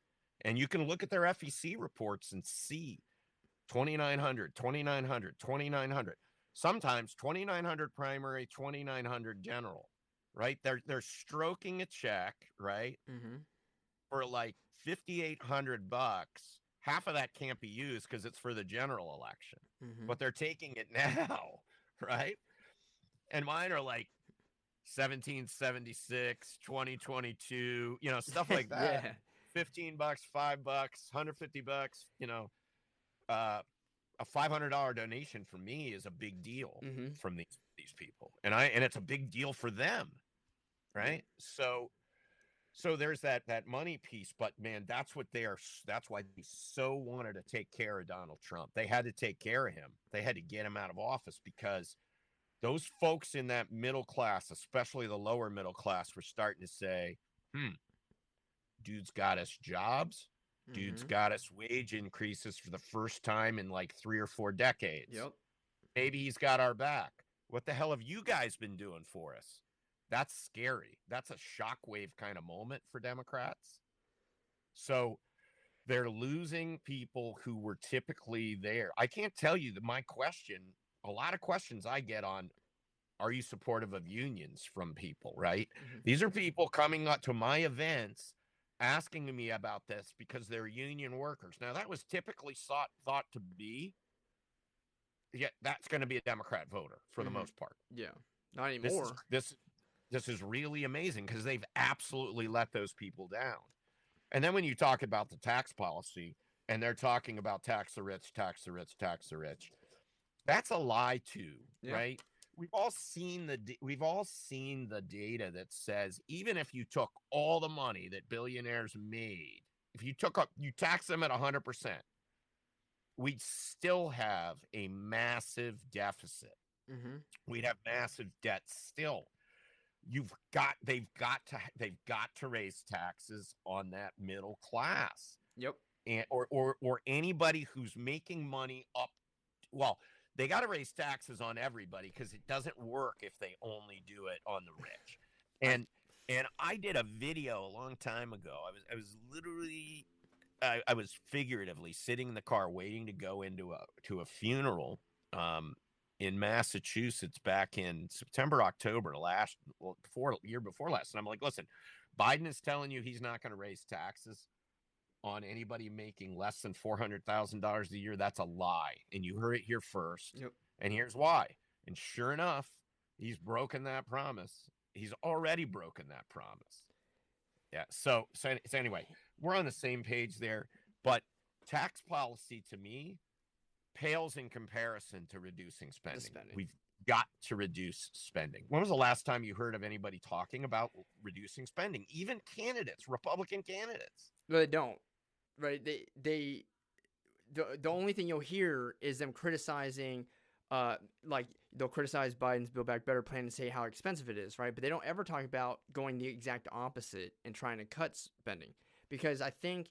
S2: And you can look at their FEC reports and see 2,900, 2,900, 2,900. Sometimes 2,900 primary, 2,900 general, right? They're stroking a check, right? For like $5,800. Half of that can't be used because it's for the general election, but they're taking it now, right? And mine are like 1776, 2022, stuff like that.
S1: Yeah.
S2: $15, $5, $150, a $500 donation for me is a big deal from these people, and it's a big deal for them, right? So there's that money piece, but man, that's why they so wanted to take care of Donald Trump. They had to take care of him. They had to get him out of office because those folks in that middle class, especially the lower middle class, were starting to say, dude's got us jobs. Dude's got us wage increases for the first time in like 3 or 4 decades.
S1: Yep.
S2: Maybe he's got our back. What the hell have you guys been doing for us? That's scary. That's a shockwave kind of moment for Democrats. So they're losing people who were typically there. I can't tell you that a lot of questions I get on, are you supportive of unions from people, right? These are people coming up to my events asking me about this because they're union workers. Now, that was typically thought to be, that's going to be a Democrat voter for the most part.
S1: Yeah, not anymore.
S2: This is really amazing because they've absolutely let those people down. And then when you talk about the tax policy and they're talking about tax the rich, tax the rich, tax the rich, that's a lie too, right? We've all seen the data that says even if you took all the money that billionaires made, if you tax them at 100%, we'd still have a massive deficit. We'd have massive debt still. They've got to raise taxes on that middle class.
S1: Yep.
S2: And or anybody who's making money up. Well, they got to raise taxes on everybody because it doesn't work if they only do it on the rich. And I did a video a long time ago. I was figuratively sitting in the car waiting to go into a funeral in Massachusetts back in September, October year before last. And I'm like, listen, Biden is telling you he's not going to raise taxes on anybody making less than $400,000 a year. That's a lie. And you heard it here first.
S1: Yep.
S2: And here's why. And sure enough, he's broken that promise. He's already broken that promise. Yeah. So anyway, we're on the same page there. But tax policy to me pales in comparison to reducing spending. got to reduce spending. When was the last time you heard of anybody talking about reducing spending? Even candidates, Republican candidates.
S1: No, they don't. Right? The only thing you'll hear is them criticizing, like they'll criticize Biden's Build Back Better plan and say how expensive it is, right? But they don't ever talk about going the exact opposite and trying to cut spending, because I think,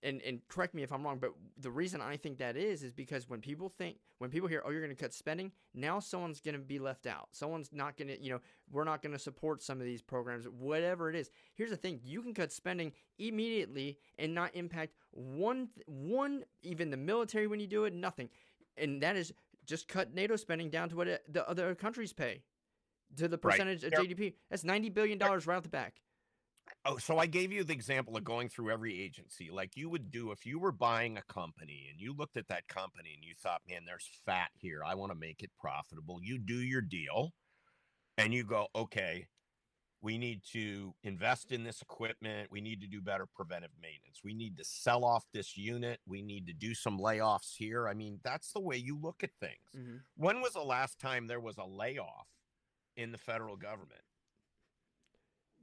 S1: and correct me if I'm wrong, but the reason I think that is because when people hear, oh, you're going to cut spending, now someone's going to be left out. Someone's not going to, we're not going to support some of these programs, whatever it is. Here's the thing: you can cut spending immediately and not impact one, even the military when you do it, nothing. And that is just cut NATO spending down to what the other countries pay, to the percentage of GDP. That's $90 billion right off the back.
S2: Oh, so I gave you the example of going through every agency like you would do if you were buying a company and you looked at that company and you thought, man, there's fat here. I want to make it profitable. You do your deal and you go, okay, we need to invest in this equipment. We need to do better preventive maintenance. We need to sell off this unit. We need to do some layoffs here. I mean, that's the way you look at things. Mm-hmm. When was the last time there was a layoff in the federal government?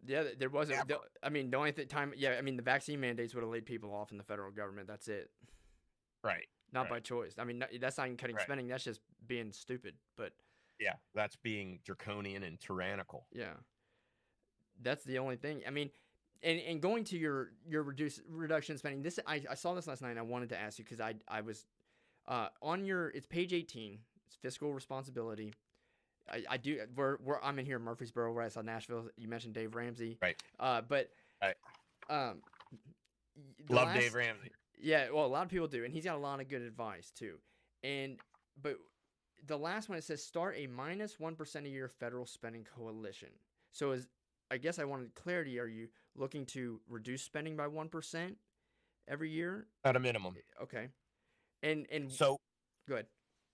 S1: Yeah, there wasn't. The only time, the vaccine mandates would have laid people off in the federal government. That's it.
S2: Right.
S1: Not by choice. I mean, that's not even cutting spending. That's just being stupid. But
S2: yeah, that's being draconian and tyrannical.
S1: Yeah, that's the only thing. I mean, and going to your reduction spending. This I saw this last night, and I wanted to ask you because I was on it's page 18. It's fiscal responsibility. I do. I'm in here in Murfreesboro, where I saw Nashville. You mentioned Dave Ramsey,
S2: right?
S1: But
S2: love Dave Ramsey.
S1: Yeah, well, a lot of people do, and he's got a lot of good advice too. But the last one, it says start a -1% a year federal spending coalition. So I guess I wanted clarity. Are you looking to reduce spending by 1% every year
S2: at a minimum?
S1: Okay, and
S2: so
S1: go ahead.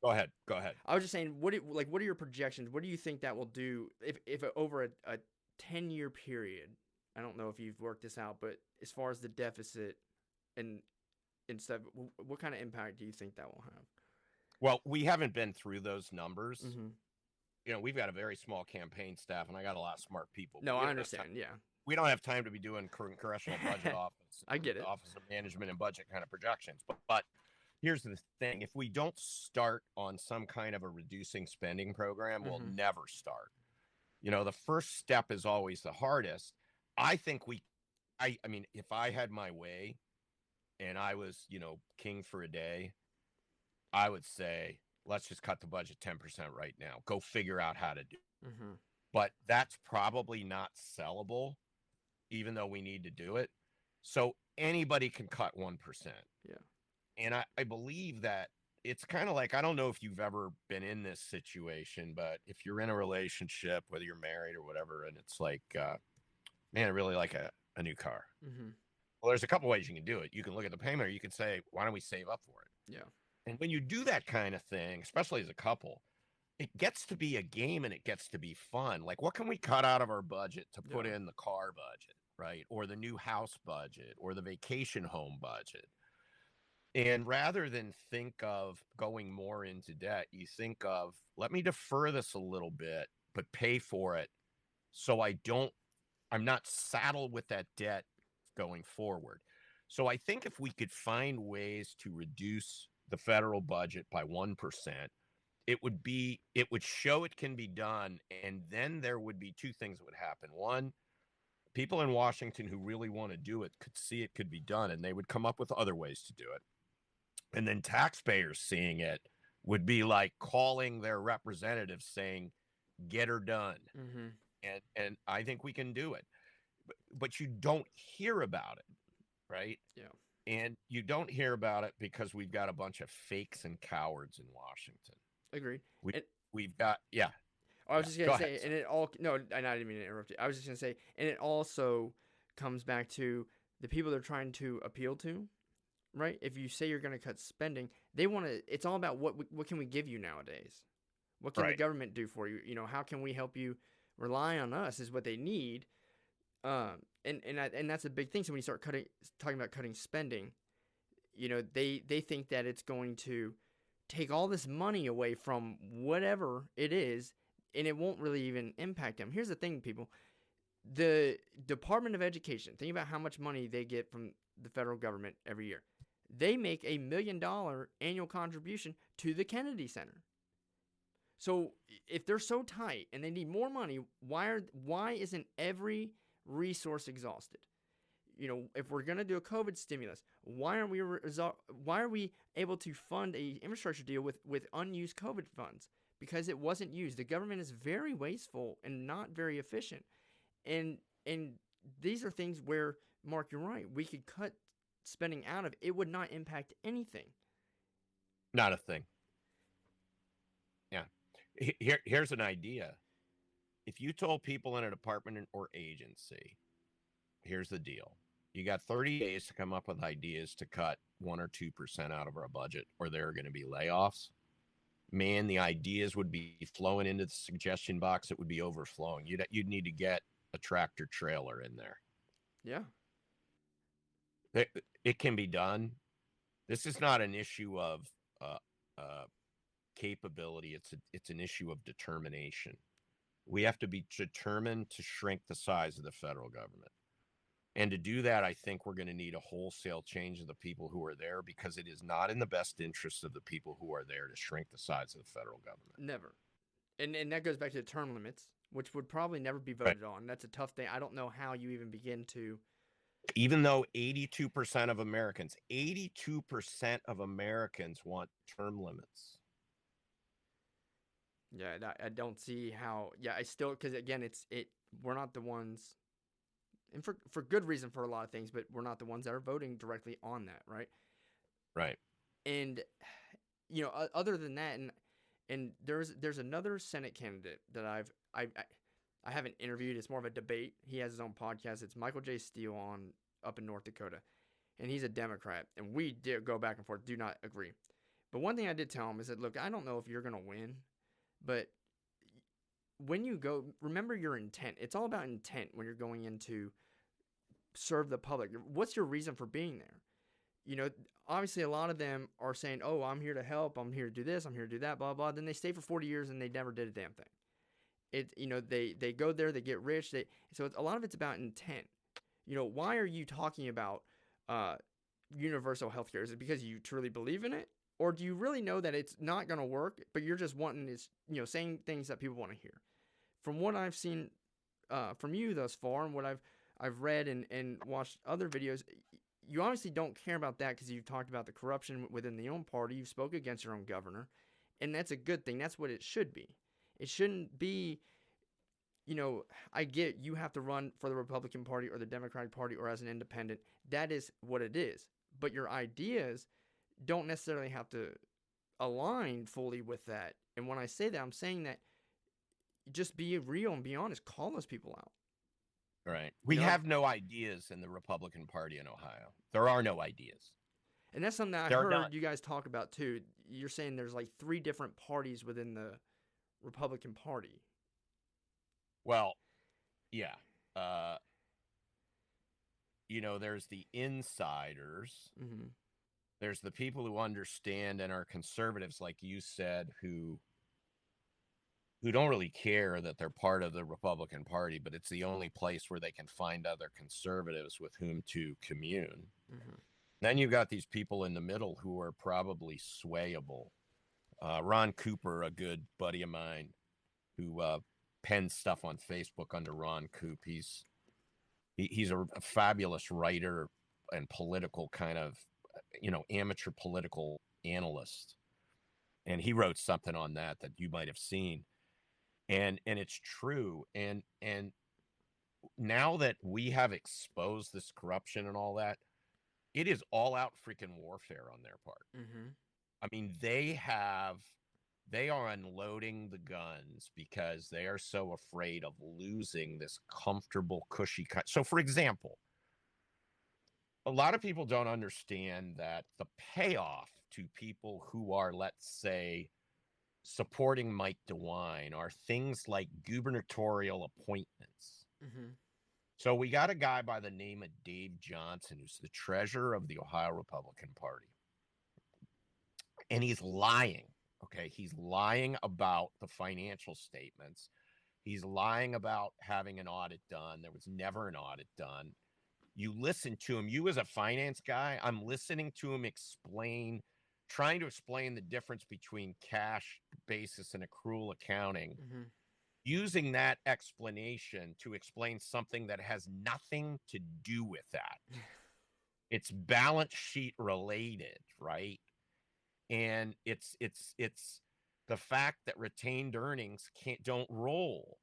S2: Go ahead.
S1: I was just saying, what are your projections? What do you think that will do if over a 10-year period? I don't know if you've worked this out, but as far as the deficit and stuff, what kind of impact do you think that will have?
S2: Well, we haven't been through those numbers. Mm-hmm. We've got a very small campaign staff, and I got a lot of smart people.
S1: No, I understand. Yeah,
S2: we don't have time to be doing congressional budget office.
S1: I get it.
S2: Office of Management and Budget kind of projections, but here's the thing. If we don't start on some kind of a reducing spending program, we'll never start. The first step is always the hardest. I think I mean, if I had my way and I was, king for a day, I would say, let's just cut the budget 10% right now. Go figure out how to do it. Mm-hmm. But that's probably not sellable, even though we need to do it. So anybody can cut 1%.
S1: Yeah.
S2: And I believe that it's kind of like, I don't know if you've ever been in this situation, but if you're in a relationship, whether you're married or whatever, and it's like, man, I really like a new car. Mm-hmm. Well, there's a couple ways you can do it. You can look at the payment, or you can say, why don't we save up for it?
S1: Yeah.
S2: And when you do that kind of thing, especially as a couple, it gets to be a game and it gets to be fun. Like, what can we cut out of our budget to put in the car budget, right? Or the new house budget, or the vacation home budget. And rather than think of going more into debt, you think of, let me defer this a little bit, but pay for it so I'm not saddled with that debt going forward. So I think if we could find ways to reduce the federal budget by 1%, it would show it can be done. And then there would be two things that would happen. One, people in Washington who really want to do it could see it could be done, and they would come up with other ways to do it. And then taxpayers seeing it would be like calling their representatives saying, get her done. Mm-hmm. And I think we can do it. But you don't hear about it, right?
S1: Yeah.
S2: And you don't hear about it because we've got a bunch of fakes and cowards in Washington.
S1: Agreed.
S2: We've got, yeah.
S1: I was just going to say, and it all, no, I didn't mean to interrupt you. I was just going to say, and it also comes back to the people they're trying to appeal to. Right? If you say you're going to cut spending, they want to. It's all about what can we give you nowadays? What can the government do for you? How can we help you? Rely on us is what they need. And that's a big thing. So when you start talking about cutting spending, they think that it's going to take all this money away from whatever it is, and it won't really even impact them. Here's the thing, people. The Department of Education, think about how much money they get from the federal government every year. They make $1 million annual contribution to the Kennedy Center. So if they're so tight and they need more money, why isn't every resource exhausted? If we're gonna do a COVID stimulus, why are we able to fund a infrastructure deal with unused COVID funds? Because it wasn't used. The government is very wasteful and not very efficient. And these are things where, Mark, you're right. We could cut spending out of it. Would not impact anything.
S2: Not a thing. Yeah. Here's an idea. If you told people in a department or agency, here's the deal. You got 30 days to come up with ideas to cut 1 or 2% out of our budget, or there are going to be layoffs. Man, the ideas would be flowing into the suggestion box. It would be overflowing. You'd need to get a tractor trailer in there.
S1: Yeah.
S2: It can be done. This is not an issue of capability. It's an issue of determination. We have to be determined to shrink the size of the federal government. And to do that, I think we're going to need a wholesale change of the people who are there, because it is not in the best interest of the people who are there to shrink the size of the federal government.
S1: Never. And that goes back to the term limits, which would probably never be voted on. That's a tough thing. I don't know how you even begin to.
S2: Even though 82% of Americans want term limits.
S1: Yeah, I don't see how. Yeah, I still, because again, we're not the ones, and for good reason for a lot of things, but we're not the ones that are voting directly on that, right?
S2: Right.
S1: And other than that, and there's another Senate candidate that I haven't interviewed. It's more of a debate. He has his own podcast. It's Michael J. Steele up in North Dakota, and he's a Democrat, and we did go back and forth, do not agree. But one thing I did tell him is that, look, I don't know if you're gonna win, but when you go, remember your intent. It's all about intent when you're going in to serve the public. What's your reason for being there? Obviously a lot of them are saying, oh, I'm here to help, I'm here to do this, I'm here to do that, blah, blah. Then they stay for 40 years and they never did a damn thing. They go there, they get rich. So a lot of it's about intent. Why are you talking about universal health care? Is it because you truly believe in it? Or do you really know that it's not going to work, but you're just wanting is, saying things that people want to hear? From what I've seen from you thus far, and what I've read and watched other videos, you obviously don't care about that, because you've talked about the corruption within the own party. You've spoke against your own governor, and that's a good thing. That's what it should be. It shouldn't be, I get you have to run for the Republican Party or the Democratic Party or as an independent. That is what it is. But your ideas don't necessarily have to align fully with that. And when I say that, I'm saying that just be real and be honest. Call those people out.
S2: Right. We have no ideas in the Republican Party in Ohio. There are no ideas.
S1: And that's something that I heard you guys talk about too. You're saying there's like 3 different parties within the Republican Party.
S2: Well, yeah. There's the insiders.
S1: Mm-hmm.
S2: There's the people who understand and are conservatives, like you said, who don't really care that they're part of the Republican Party, but it's the only place where they can find other conservatives with whom to commune.
S1: Mm-hmm.
S2: Then you've got these people in the middle who are probably swayable. Ron Cooper, a good buddy of mine, who pens stuff on Facebook under Ron Coop. He's a fabulous writer and political kind of, amateur political analyst. And he wrote something on that you might have seen. And it's true. And now that we have exposed this corruption and all that, it is all out freaking warfare on their part.
S1: Mm-hmm.
S2: I mean, they are unloading the guns because they are so afraid of losing this comfortable, cushy. So, for example, a lot of people don't understand that the payoff to people who are, let's say, supporting Mike DeWine are things like gubernatorial appointments.
S1: Mm-hmm.
S2: So we got a guy by the name of Dave Johnson, who's the treasurer of the Ohio Republican Party. And he's lying. Okay. He's lying about the financial statements. He's lying about having an audit done. There was never an audit done. You listen to him. You as a finance guy, I'm listening to him trying to explain the difference between cash basis and accrual accounting, using that explanation to explain something that has nothing to do with that. It's balance sheet related, right? And it's the fact that retained earnings don't roll,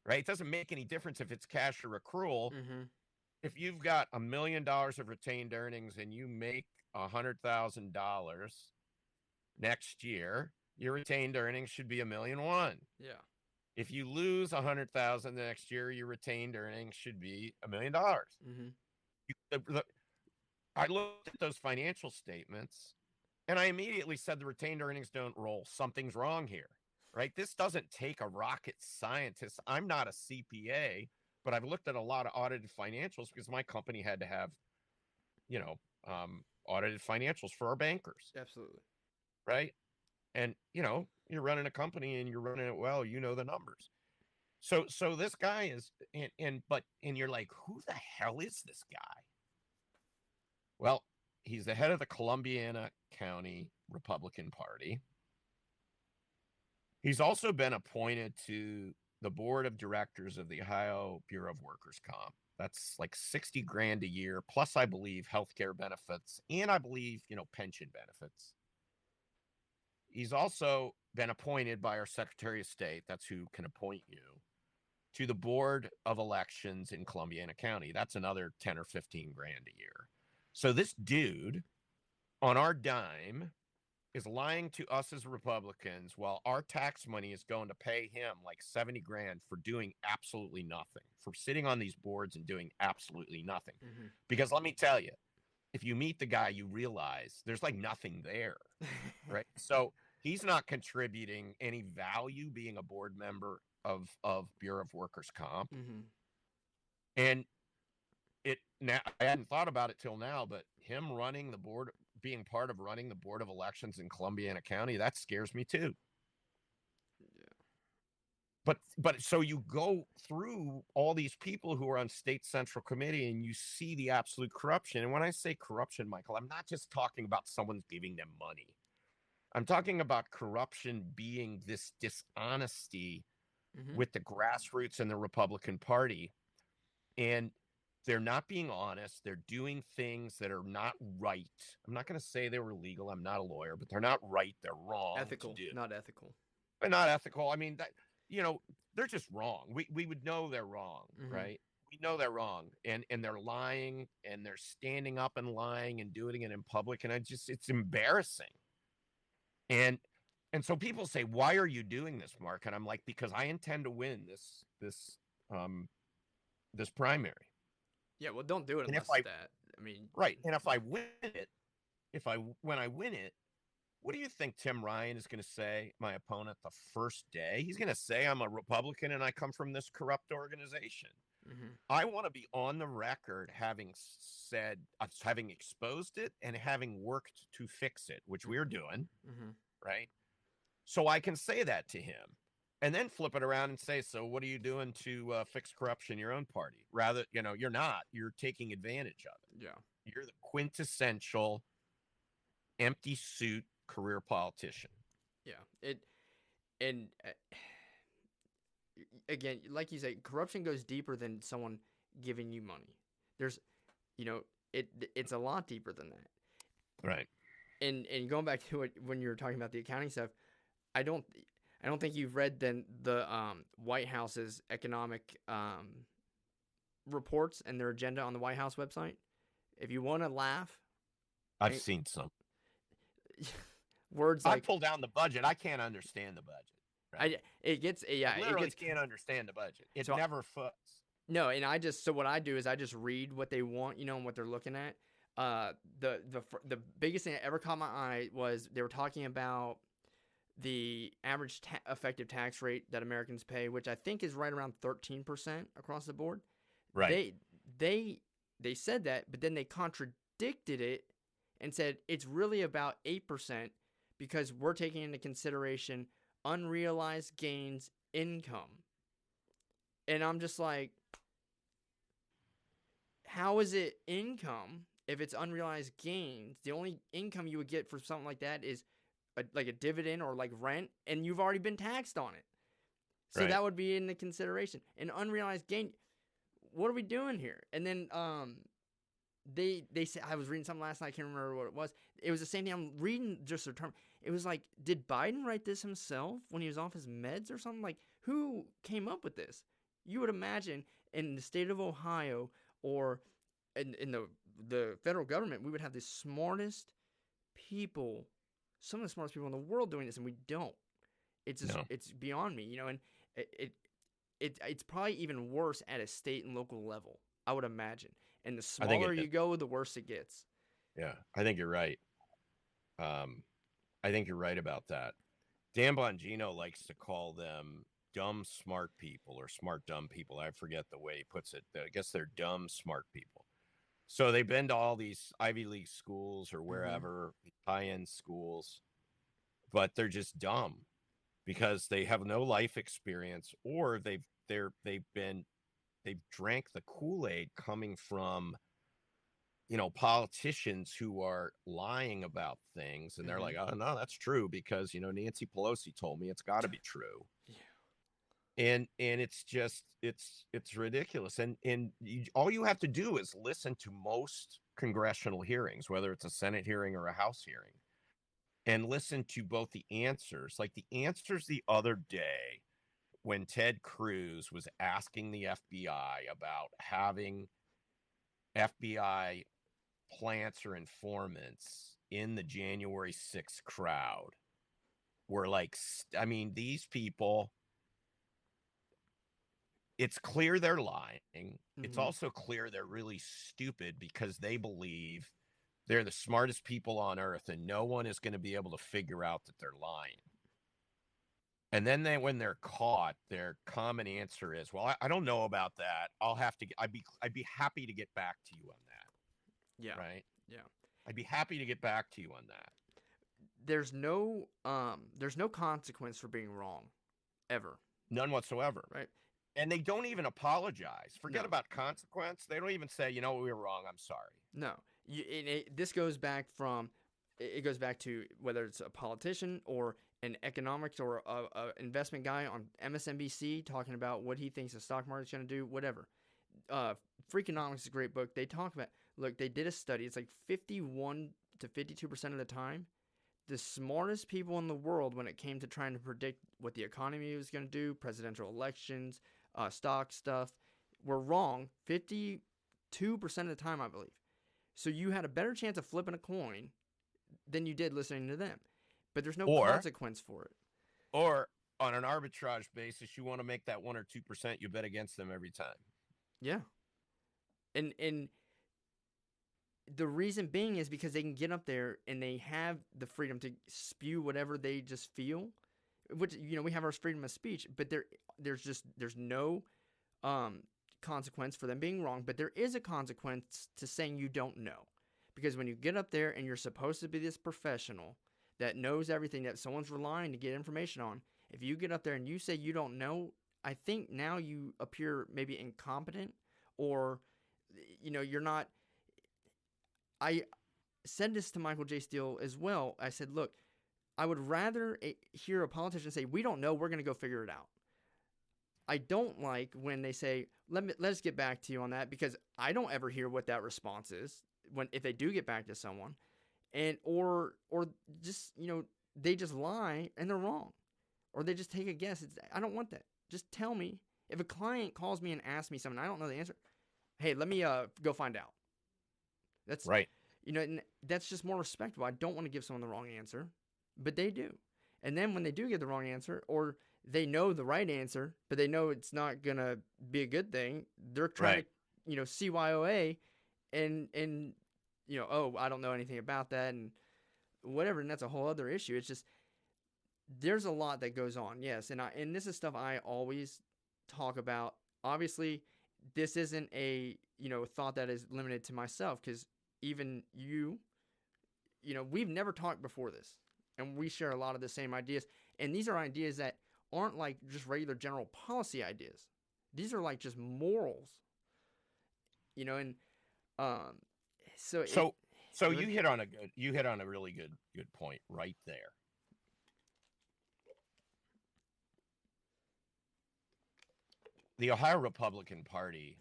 S2: right? It doesn't make any difference if it's cash or accrual. If you've got $1 million of retained earnings and you make $100,000 next year, your retained earnings should be $1.1 million.
S1: Yeah.
S2: If you lose $100,000 next year, your retained earnings should be $1 million. I looked at those financial statements and I immediately said the retained earnings don't roll. Something's wrong here, right? This doesn't take a rocket scientist. I'm not a CPA, but I've looked at a lot of audited financials because my company had to have, audited financials for our bankers.
S1: Absolutely.
S2: Right. And, you're running a company and you're running it well, the numbers. So this guy is, and you're like, who the hell is this guy? Well, he's the head of the Columbiana County Republican Party. He's also been appointed to the board of directors of the Ohio Bureau of Workers' Comp. That's like $60,000 a year, plus I believe healthcare benefits, and I believe, pension benefits. He's also been appointed by our Secretary of State, that's who can appoint you, to the board of elections in Columbiana County. That's another 10 or 15 grand a year. So this dude on our dime is lying to us as Republicans while our tax money is going to pay him like 70 grand for doing absolutely nothing, for sitting on these boards and doing absolutely nothing. Because let me tell you, if you meet the guy, you realize there's like nothing there, right? So he's not contributing any value being a board member of Bureau of Workers' Comp. And now I hadn't thought about it till now, but him running the board, being part of running the board of elections in Columbiana County, that scares me too. Yeah. But so you go through all these people who are on state central committee and you see the absolute corruption. And when I say corruption, Michael, I'm not just talking about someone's giving them money. I'm talking about corruption being this dishonesty with the grassroots and the Republican Party. And they're not being honest. They're doing things that are not right. I'm not going to say they were illegal. I'm not a lawyer, but they're not right. They're wrong.
S1: Ethical, not ethical.
S2: They're not ethical. I mean, that, they're just wrong. We would know they're wrong, right? We know they're wrong. And they're lying and they're standing up and lying and doing it in public. And it's embarrassing. And so people say, why are you doing this, Mark? And I'm like, because I intend to win this primary.
S1: Yeah, well, don't do it unless that. I mean,
S2: right. And if I win it, when I win it, what do you think Tim Ryan is going to say, my opponent, the first day? He's going to say I'm a Republican and I come from this corrupt organization. I want to be on the record having said, having exposed it and having worked to fix it, which we're doing, right? So I can say that to him. And then flip it around and say, so what are you doing to fix corruption in your own party? Rather, you're not. You're taking advantage of it. Yeah. You're the quintessential empty suit career politician.
S1: Yeah. Again, like you say, corruption goes deeper than someone giving you money. There's, it's a lot deeper than that.
S2: Right.
S1: And going back to it when you were talking about the accounting stuff, I don't think you've read the White House's economic reports and their agenda on the White House website. If you want to laugh,
S2: I've seen some
S1: words like
S2: I pull down the budget. I can't understand the budget. Right?
S1: I
S2: literally can't understand the budget. It never foots.
S1: No, and so what I do is I just read what they want, and what they're looking at. The biggest thing that ever caught my eye was they were talking about the average effective tax rate that Americans pay, which I think is right around 13% across the board.
S2: Right.
S1: They said that, but then they contradicted it and said it's really about 8% because we're taking into consideration unrealized gains income. And I'm just like, how is it income if it's unrealized gains? The only income you would get for something like that is like a dividend or like rent, and you've already been taxed on it. So
S2: Right.
S1: that would be in the consideration. An unrealized gain, what are we doing here? And then they said, I was reading something last night, I can't remember what it was. It was the same thing. I'm reading just a term. It was like, did Biden write this himself when he was off his meds or something? Like, who came up with this? You would imagine in the state of Ohio or in the federal government, we would have the smartest people, some of the smartest people in the world doing this, and we don't. It's just,
S2: No.
S1: it's beyond me, you know, and it's probably even worse at a state and local level, I would imagine. And the
S2: I think
S1: smaller you go, the worse it gets.
S2: yeah, I think you're right. I think you're right about that. Dan Bongino likes to call them dumb smart people or smart dumb people. I forget the way he puts it. I guess they're dumb smart people. So they've been to all these Ivy League schools or wherever, high-end schools, but they're just dumb because they have no life experience, or they've drank the Kool-Aid coming from politicians who are lying about things, and they're like, oh no, that's true because Nancy Pelosi told me it's got to be true. And it's just it's ridiculous. And all you have to do is listen to most congressional hearings, whether it's a Senate hearing or a House hearing, and listen to both the answers. Like the answers the other day when Ted Cruz was asking the FBI about having FBI plants or informants in the January 6th crowd were like, I mean, these people, it's clear they're lying. It's also clear they're really stupid because they believe they're the smartest people on earth and no one is going to be able to figure out that they're lying. And then when they're caught, their common answer is, well, I don't know about that. I'd be happy to get back to you on that.
S1: Yeah.
S2: Right.
S1: Yeah.
S2: I'd be happy to get back to you on that.
S1: There's no consequence for being wrong, ever.
S2: None whatsoever.
S1: Right.
S2: And they don't even apologize. Forget
S1: No.
S2: about consequence. They don't even say, we were wrong. I'm sorry.
S1: No. This goes back to whether it's a politician or an economics or a investment guy on MSNBC talking about what he thinks the stock market's going to do, whatever. Freakonomics is a great book. They talk about, look, they did a study. It's like 51 to 52% of the time, the smartest people in the world when it came to trying to predict what the economy was going to do, presidential elections, stock stuff, were wrong 52% of the time, I believe. So you had a better chance of flipping a coin than you did listening to them. But there's no consequence for it.
S2: Or on an arbitrage basis, you want to make that 1 or 2%, you bet against them every time.
S1: Yeah. And the reason being is because they can get up there and they have the freedom to spew whatever they just feel. Which, we have our freedom of speech, but there's no consequence for them being wrong, but there is a consequence to saying you don't know. Because when you get up there and you're supposed to be this professional that knows everything that someone's relying to get information on, if you get up there and you say you don't know, I think now you appear maybe incompetent, or you're not. I said this to Michael J. Steele as well. I said, look, I would rather hear a politician say, we don't know, we're going to go figure it out. I don't like when they say, let us get back to you on that, because I don't ever hear what that response is if they do get back to someone, and or just they just lie and they're wrong, or they just take a guess. I don't want that. Just tell me. If a client calls me and asks me something I don't know the answer, hey, let me go find out. That's
S2: right.
S1: And that's just more respectful. I don't want to give someone the wrong answer, but they do. And then when they do get the wrong answer, or they know the right answer, but they know it's not going to be a good thing, they're trying to, CYOA and oh, I don't know anything about that and whatever. And that's a whole other issue. It's just, there's a lot that goes on. Yes. And this is stuff I always talk about. Obviously, this isn't a, thought that is limited to myself, because even we've never talked before this. and we share a lot of the same ideas. And these are ideas that aren't like just regular general policy ideas. These are like just morals, and um, so
S2: so you hit on a really good point right there. The Ohio Republican Party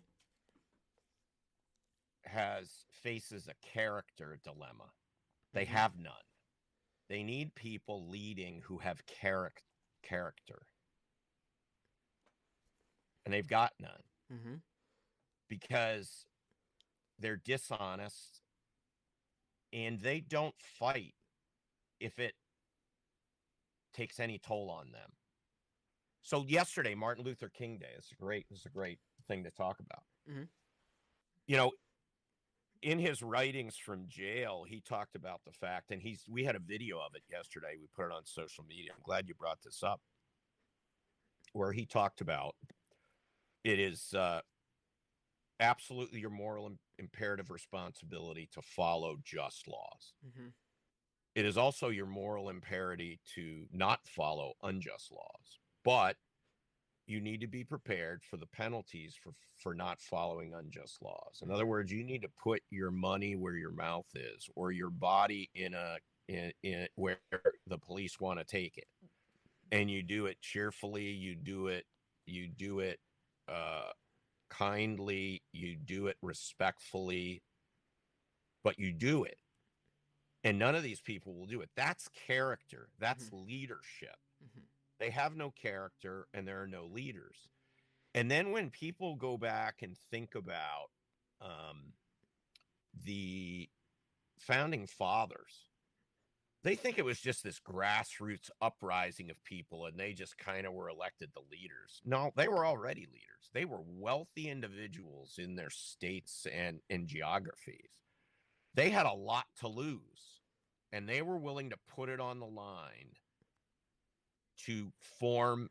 S2: faces a character dilemma. They have none. They need people leading who have character. And they've got none. Because they're dishonest and they don't fight if it takes any toll on them. So yesterday, Martin Luther King Day, it's a great thing to talk about. In his writings from jail, he talked about the fact, and we had a video of it yesterday. We put it on social media. I'm glad you brought this up, where he talked about it is absolutely your moral imperative responsibility to follow just laws. It is also your moral imperative to not follow unjust laws, but you need to be prepared for the penalties for not following unjust laws. In other words, you need to put your money where your mouth is, or your body in where the police want to take it. And you do it cheerfully, you do it kindly, you do it respectfully, but you do it. And none of these people will do it. That's character. That's leadership. They have no character and there are no leaders. And then when people go back and think about the founding fathers, they think it was just this grassroots uprising of people and they just kind of were elected the leaders. No, they were already leaders. They were wealthy individuals in their states and in geographies. They had a lot to lose, and they were willing to put it on the line to form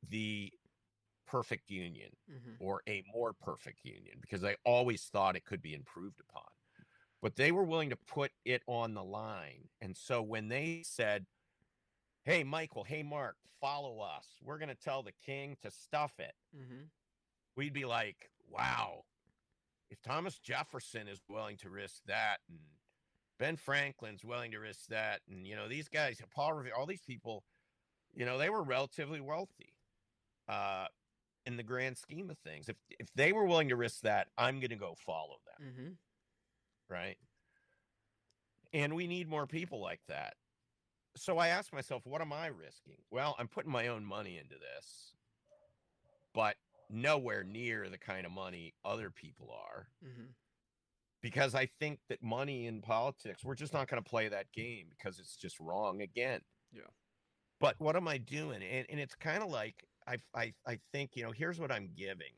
S2: the perfect union or a more perfect union, because they always thought it could be improved upon. But they were willing to put it on the line. And so when they said, hey, Michael, hey, Mark, follow us, we're going to tell the king to stuff it, we'd be like, wow, if Thomas Jefferson is willing to risk that, and Ben Franklin's willing to risk that, and, these guys, Paul Revere, all these people, they were relatively wealthy in the grand scheme of things. If they were willing to risk that, I'm going to go follow them. Right? And we need more people like that. So I asked myself, what am I risking? Well, I'm putting my own money into this, but nowhere near the kind of money other people are. Because I think that money in politics, we're just not going to play that game because it's just wrong again. But what am I doing? And it's kind of like, I think, here's what I'm giving.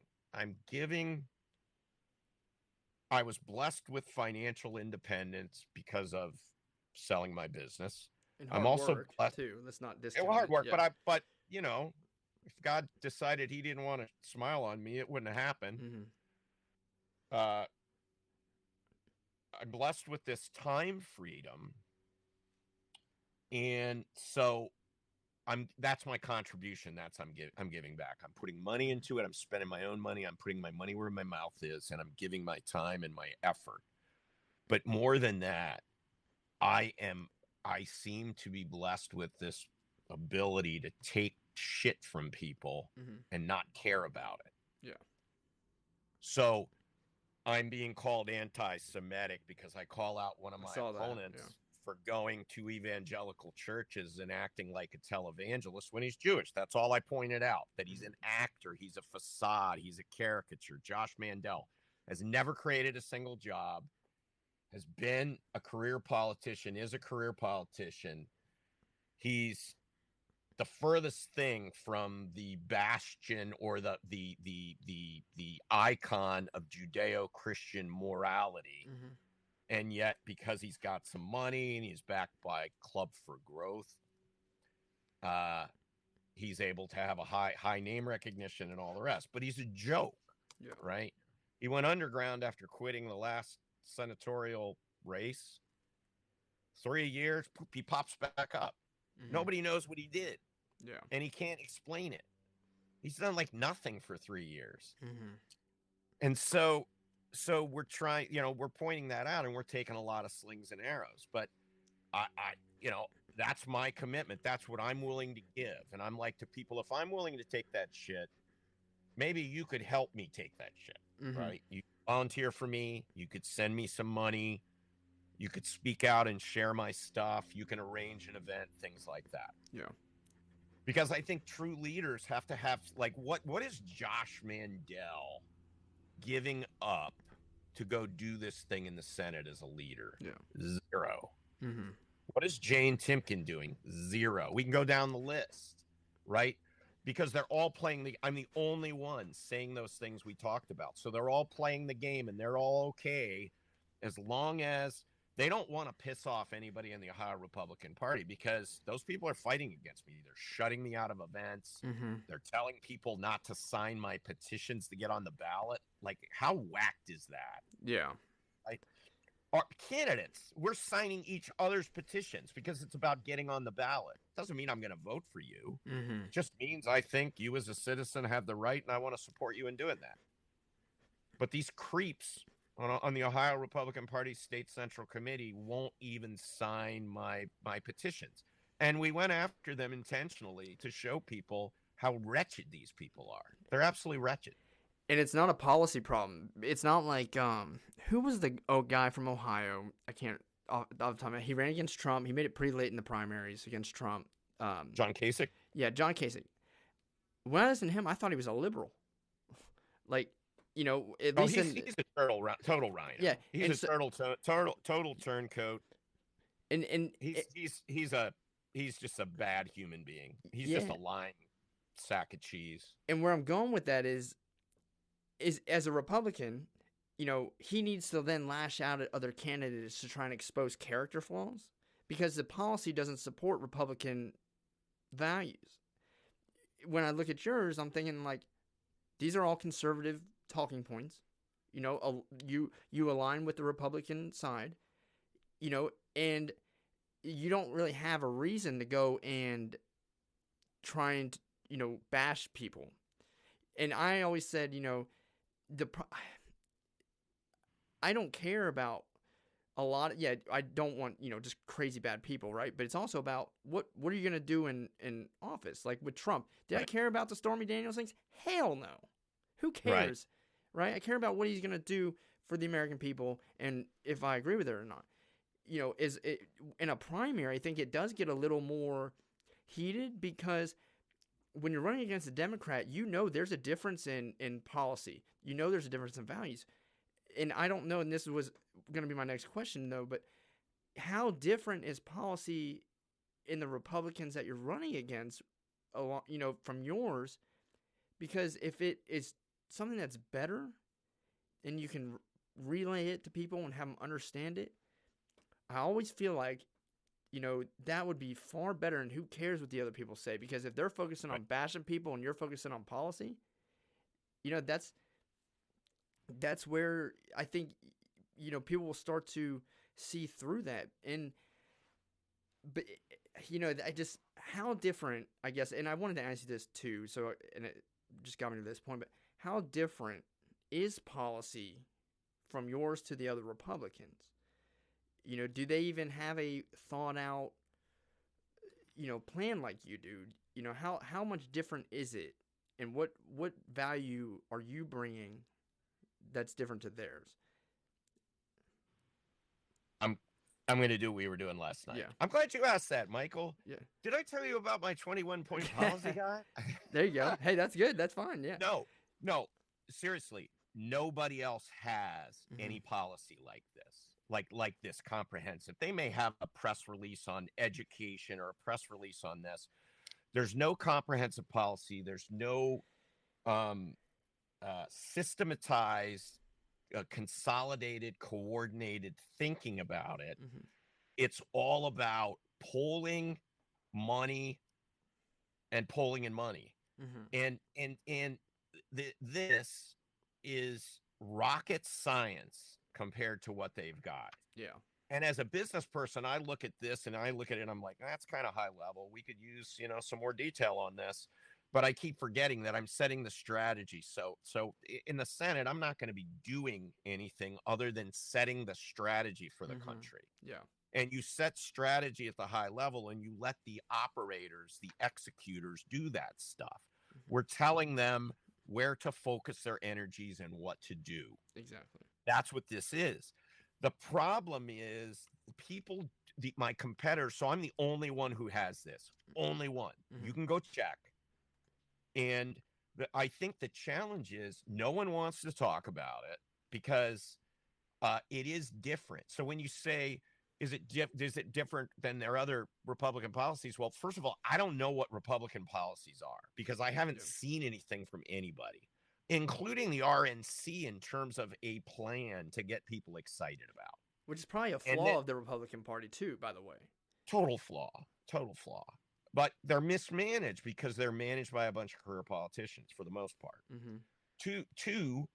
S2: I was blessed with financial independence because of selling my business.
S1: And
S2: I'm also blessed
S1: too. Let's not discount
S2: hard work, but if God decided he didn't want to smile on me, it wouldn't have happened. I'm blessed with this time freedom. And so that's my contribution. I'm giving back. I'm putting money into it. I'm spending my own money. I'm putting my money where my mouth is, and I'm giving my time and my effort. But more than that, I seem to be blessed with this ability to take shit from people and not care about it. So I'm being called anti-Semitic because I call out one of my opponents for going to evangelical churches and acting like a televangelist when he's Jewish. That's all I pointed out, that he's an actor, he's a facade, he's a caricature. Josh Mandel has never created a single job, has been a career politician, is a career politician. He's the furthest thing from the bastion or the icon of Judeo-Christian morality. And yet, because he's got some money and he's backed by Club for Growth, he's able to have a high name recognition and all the rest. But he's a joke, right? He went underground after quitting the last senatorial race. 3 years, poof, he pops back up. Nobody knows what he did.
S1: Yeah.
S2: And he can't explain it. He's done like nothing for 3 years. And so we're trying, we're pointing that out, and we're taking a lot of slings and arrows. But I that's my commitment. That's what I'm willing to give. And I'm like to people, if I'm willing to take that shit, maybe you could help me take that shit, right? You volunteer for me. You could send me some money. You could speak out and share my stuff. You can arrange an event, things like that.
S1: Yeah.
S2: Because I think true leaders have to have, like, what is Josh Mandel giving up to go do this thing in the Senate as a leader?
S1: Yeah.
S2: 0. What is Jane Timken doing? 0. We can go down the list, right? Because they're all playing I'm the only one saying those things we talked about. So they're all playing the game, and they're all okay as long as they don't want to piss off anybody in the Ohio Republican Party, because those people are fighting against me. They're shutting me out of events. They're telling people not to sign my petitions to get on the ballot. Like, how whacked is that?
S1: Yeah.
S2: Our candidates, we're signing each other's petitions because it's about getting on the ballot. Doesn't mean I'm going to vote for you. It just means I think you as a citizen have the right, and I want to support you in doing that. But these creeps on the Ohio Republican Party State Central Committee won't even sign my petitions. And we went after them intentionally to show people how wretched these people are. They're absolutely wretched.
S1: And it's not a policy problem. It's not like who was the guy from Ohio? I can't off the top of my head. He ran against Trump. He made it pretty late in the primaries against Trump.
S2: John Kasich?
S1: Yeah, John Kasich. When I listened to him, I thought he was a liberal. Like, at least
S2: he's a total rhino.
S1: Yeah,
S2: he's a total turncoat.
S1: And
S2: he's just a bad human being. He's just a lying sack of cheese.
S1: And where I'm going with that is as a Republican, he needs to then lash out at other candidates to try and expose character flaws, because the policy doesn't support Republican values. When I look at yours, I'm thinking, like, these are all conservative talking points. You align with the Republican side, and you don't really have a reason to go and try and, bash people. And I always said, I don't care about a lot of, I don't want, just crazy bad people, right? But it's also about what are you going to do in office? Like with Trump, did I care about the Stormy Daniels things? Hell no. Who cares? Right? I care about what he's going to do for the American people, and if I agree with it or not. Is it in a primary, I think it does get a little more heated, because when you're running against a Democrat, there's a difference in policy. There's a difference in values. And I don't know, and this was going to be my next question, though, but how different is policy in the Republicans that you're running against, from yours? Because if it is something that's better, and you can relay it to people and have them understand it, I always feel like, that would be far better, and who cares what the other people say? Because if they're focusing on bashing people and you're focusing on policy, that's where I think, people will start to see through that. But how different, I guess, and I wanted to ask you this too, and it just got me to this point, but how different is policy from yours to the other Republicans? Do they even have a thought out, plan like you do? How much different is it, and what value are you bringing that's different to theirs?
S2: I'm going to do what we were doing last night.
S1: Yeah.
S2: I'm glad you asked that, Michael.
S1: Yeah.
S2: Did I tell you about my 21-point policy guy?
S1: There you go. Hey, that's good. That's fine. Yeah.
S2: No, seriously, nobody else has any policy like this. Like this comprehensive. They may have a press release on education or a press release on this. There's no comprehensive policy. There's no systematized, consolidated, coordinated thinking about it. It's all about polling, money, and polling and money. And this is rocket science compared to what they've got.
S1: Yeah.
S2: And as a business person, I look at this and I look at it and I'm like, that's kind of high level. We could use, some more detail on this. But I keep forgetting that I'm setting the strategy. So in the Senate, I'm not going to be doing anything other than setting the strategy for the country.
S1: Yeah.
S2: And you set strategy at the high level and you let the operators, the executors do that stuff. We're telling them where to focus their energies and what to do.
S1: Exactly.
S2: That's what this is. The problem is my competitors. So I'm the only one who has this. Only one. You can go check. And I think the challenge is no one wants to talk about it because it is different. So when you say, is it different than their other Republican policies? Well, first of all, I don't know what Republican policies are because I haven't seen anything from anybody, including the RNC, in terms of a plan to get people excited about.
S1: Which is probably a flaw of the Republican Party too, by the way.
S2: Total flaw. But they're mismanaged because they're managed by a bunch of career politicians for the most part. Two,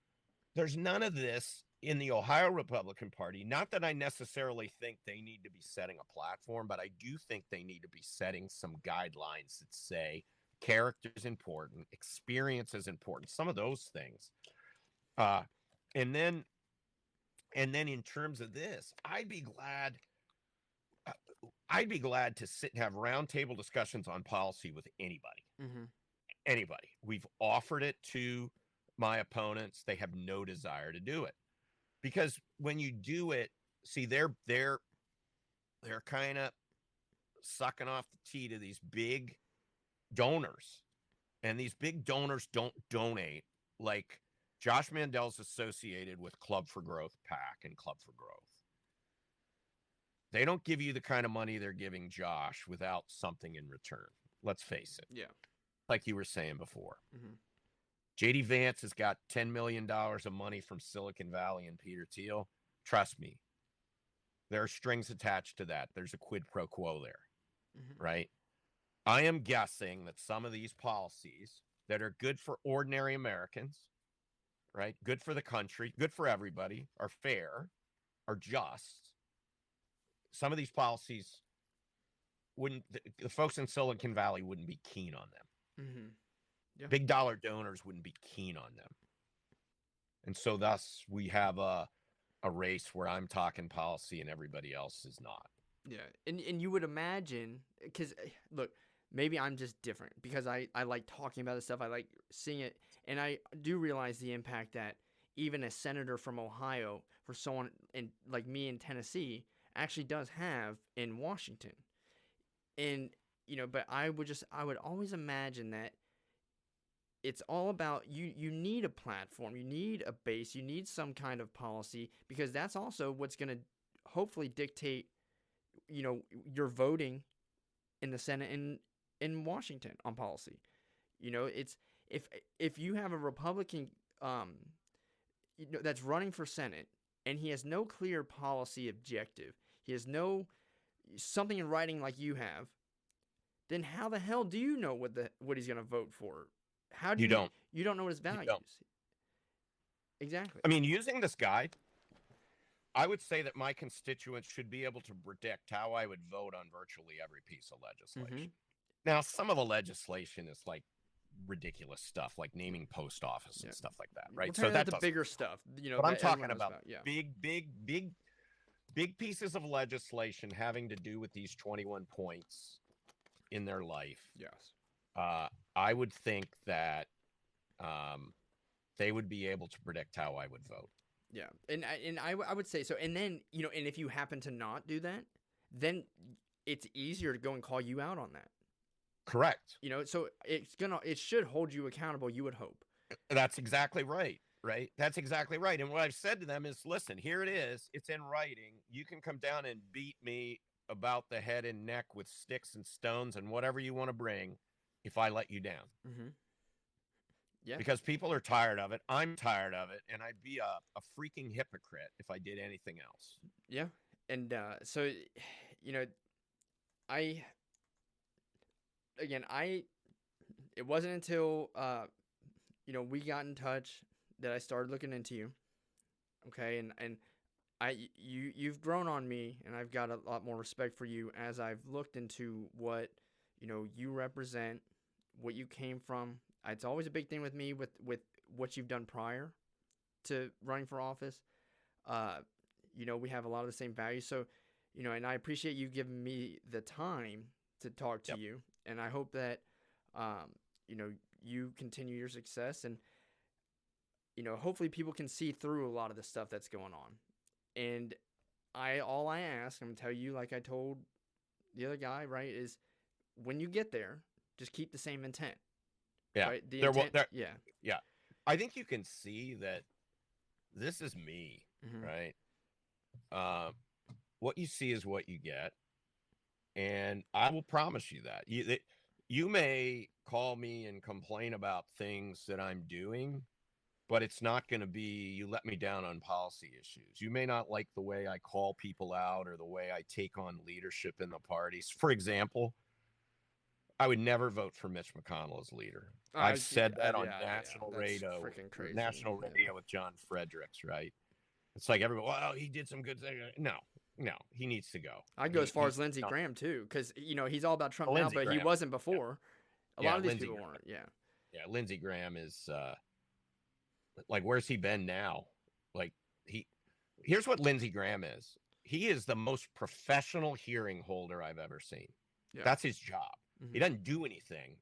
S2: there's none of this in the Ohio Republican Party. Not that I necessarily think they need to be setting a platform, but I do think they need to be setting some guidelines that say character is important, experience is important, some of those things. And then in terms of this, I'd be glad to sit and have roundtable discussions on policy with anybody. Anybody. We've offered it to my opponents. They have no desire to do it. Because when you do it, see, they're kind of sucking off the tea to these big donors. And these big donors don't donate. Like Josh Mandel's associated with Club for Growth PAC and Club for Growth. They don't give you the kind of money they're giving Josh without something in return. Let's face it.
S1: Yeah.
S2: Like you were saying before. J.D. Vance has got $10 million of money from Silicon Valley and Peter Thiel. Trust me. There are strings attached to that. There's a quid pro quo there. Right? I am guessing that some of these policies that are good for ordinary Americans, right? Good for the country, good for everybody, are fair, are just. Some of these policies the folks in Silicon Valley wouldn't be keen on them.
S1: Yeah.
S2: Big dollar donors wouldn't be keen on them. And so thus we have a race where I'm talking policy and everybody else is not.
S1: Yeah. And you would imagine, because look, maybe I'm just different because I like talking about this stuff. I like seeing it. And I do realize the impact that even a senator from Ohio, for someone like me in Tennessee, actually does have in Washington. And, but I would always imagine that it's all about you need a platform, you need a base, you need some kind of policy, because that's also what's going to hopefully dictate, your voting in the Senate in Washington on policy. It's if you have a Republican that's running for Senate and he has no clear policy objective, he has no something in writing like you have, then how the hell do you know what he's going to vote for? How do you don't? You don't know what his values. Exactly.
S2: I mean, using this guide, I would say that my constituents should be able to predict how I would vote on virtually every piece of legislation. Now, some of the legislation is like ridiculous stuff, like naming post office and stuff like that, right?
S1: So that's the bigger stuff,
S2: But I'm talking about big pieces of legislation having to do with these 21 points in their life.
S1: Yes.
S2: I would think that they would be able to predict how I would vote.
S1: Yeah, and I would say so. And then, and if you happen to not do that, then it's easier to go and call you out on that.
S2: Correct.
S1: So it should hold you accountable, you would hope.
S2: That's exactly right. Right. That's exactly right. And what I've said to them is, listen, here it is. It's in writing. You can come down and beat me about the head and neck with sticks and stones and whatever you want to bring if I let you down. Yeah. Because people are tired of it. I'm tired of it. And I'd be a freaking hypocrite if I did anything else.
S1: Yeah. And so, it wasn't until, we got in touch that I started looking into you. Okay. And you've grown on me, and I've got a lot more respect for you as I've looked into what you represent, what you came from. It's always a big thing with me with what you've done prior to running for office. Uh, we have a lot of the same values. So, and I appreciate you giving me the time to talk to
S2: Yep.
S1: you. And I hope that, you continue your success and, hopefully people can see through a lot of the stuff that's going on. And all I ask, I'm going to tell you, like I told the other guy, right, is when you get there, just keep the same intent.
S2: Yeah.
S1: Right? The intent, yeah.
S2: Yeah. I think you can see that this is me,
S1: Mm-hmm.
S2: right? What you see is what you get. And I will promise you that. You may call me and complain about things that I'm doing, but it's not going to be you let me down on policy issues. You may not like the way I call people out or the way I take on leadership in the parties. For example, I would never vote for Mitch McConnell as leader. I've said that on national
S1: That's
S2: radio,
S1: freaking crazy.
S2: With John Fredericks, right? It's like everybody, well, he did some good things. No, he needs to go.
S1: I'd go as far as Lindsey Graham too, because he's all about Trump now, but
S2: Graham.
S1: He wasn't before. A lot of these people weren't. Yeah.
S2: Yeah, Lindsey Graham is like, where's he been now? Like here's what Lindsey Graham is. He is the most professional hearing holder I've ever seen. Yeah. That's his job. Mm-hmm. He doesn't do anything,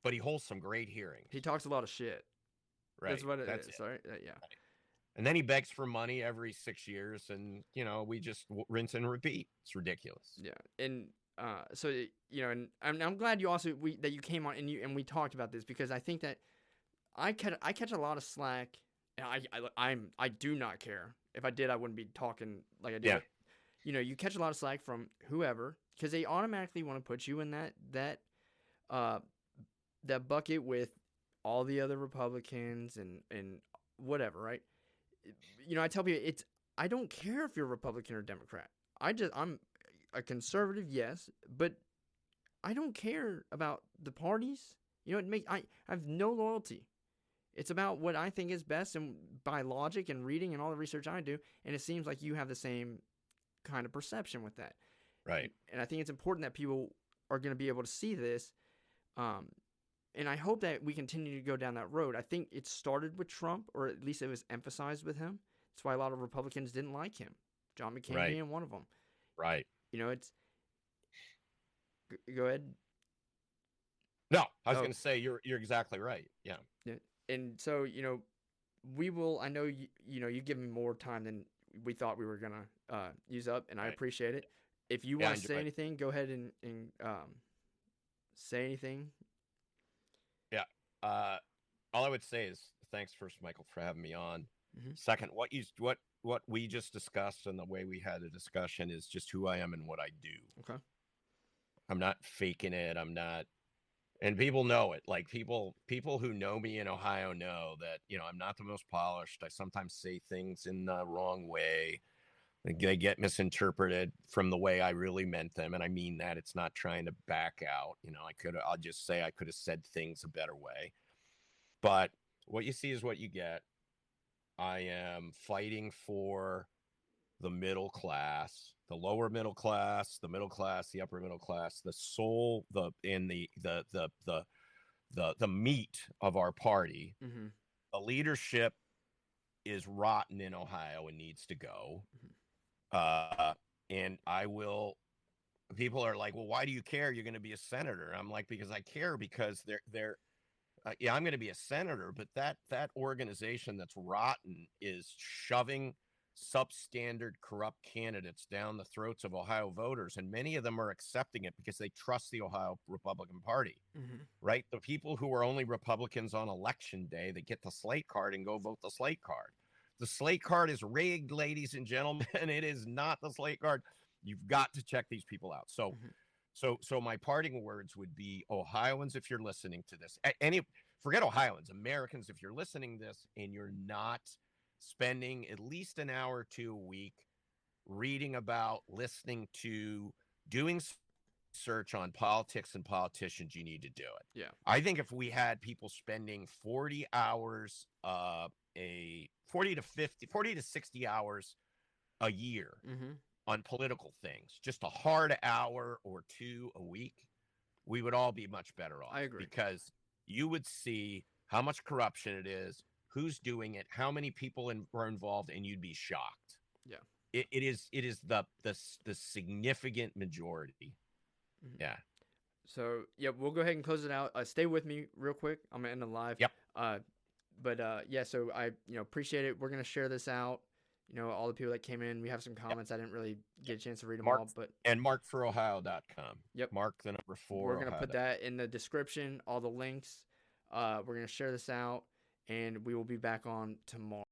S2: but he holds some great hearings.
S1: He talks a lot of shit.
S2: Right.
S1: That's what it is. Right? Yeah.
S2: Right. And then he begs for money every 6 years, and we just rinse and repeat. It's ridiculous.
S1: Yeah, and so and I'm glad you also that you came on and we talked about this, because I think that I catch a lot of slack, and I do not care. If I did, I wouldn't be talking like I do. Yeah. You catch a lot of slack from whoever, because they automatically want to put you in that bucket with all the other Republicans and whatever, right? I tell people I don't care if you're a Republican or Democrat. I'm a conservative, yes, but I don't care about the parties. I have no loyalty. It's about what I think is best, and by logic and reading and all the research I do, and it seems like you have the same kind of perception with that.
S2: Right.
S1: And I think it's important that people are going to be able to see this. And I hope that we continue to go down that road. I think it started with Trump, or at least it was emphasized with him. That's why a lot of Republicans didn't like him. John McCain being one of them.
S2: Right.
S1: It's... Go ahead.
S2: No, I was going to say you're exactly right. Yeah.
S1: And so, we will... I know, you give me more time than we thought we were going to use up, and I appreciate it. If you want to say anything, go ahead and say anything.
S2: Yeah. All I would say is thanks first, Michael, for having me on.
S1: Mm-hmm.
S2: Second, what we just discussed and the way we had a discussion is just who I am and what I do.
S1: Okay.
S2: I'm not faking it. I'm not, and people know it. Like people who know me in Ohio know that, I'm not the most polished. I sometimes say things in the wrong way. They get misinterpreted from the way I really meant them. And I mean that. It's not trying to back out. I'll just say I could have said things a better way. But what you see is what you get. I am fighting for the middle class, the lower middle class, the middle class, the upper middle class, the soul, the meat of our party.
S1: Mm-hmm.
S2: The leadership is rotten in Ohio and needs to go.
S1: Mm-hmm.
S2: And I will, people are like, well, why do you care? You're going to be a senator. I'm like, because I care, because I'm going to be a senator, but that organization that's rotten is shoving substandard corrupt candidates down the throats of Ohio voters. And many of them are accepting it because they trust the Ohio Republican Party,
S1: mm-hmm.
S2: right? The people who are only Republicans on election day, they get the slate card and go vote the slate card. The slate card is rigged, ladies and gentlemen. It is not the slate card. You've got to check these people out. So,
S1: mm-hmm.
S2: so my parting words would be, Ohioans, if you're listening to this, forget Ohioans, Americans, if you're listening to this and you're not spending at least an hour or two a week reading about, listening to, doing research on politics and politicians, you need to do it.
S1: Yeah.
S2: I think if we had people spending 40 to 60 hours a year
S1: Mm-hmm.
S2: on political things, just a hard hour or two a week, we would all be much better off.
S1: I agree.
S2: Because you would see how much corruption it is, who's doing it, how many people are involved, and you'd be shocked.
S1: Yeah.
S2: It is the significant majority.
S1: Mm-hmm.
S2: Yeah.
S1: So yeah, we'll go ahead and close it out. Stay with me real quick. I'm gonna end the live.
S2: Yep.
S1: Yeah. So I appreciate it. We're gonna share this out. All the people that came in. We have some comments. I didn't really get a chance to read them all, but
S2: markforohio.com.
S1: Yep.
S2: Mark the number 4.
S1: We're gonna put that in the description. All the links. We're gonna share this out, and we will be back on tomorrow.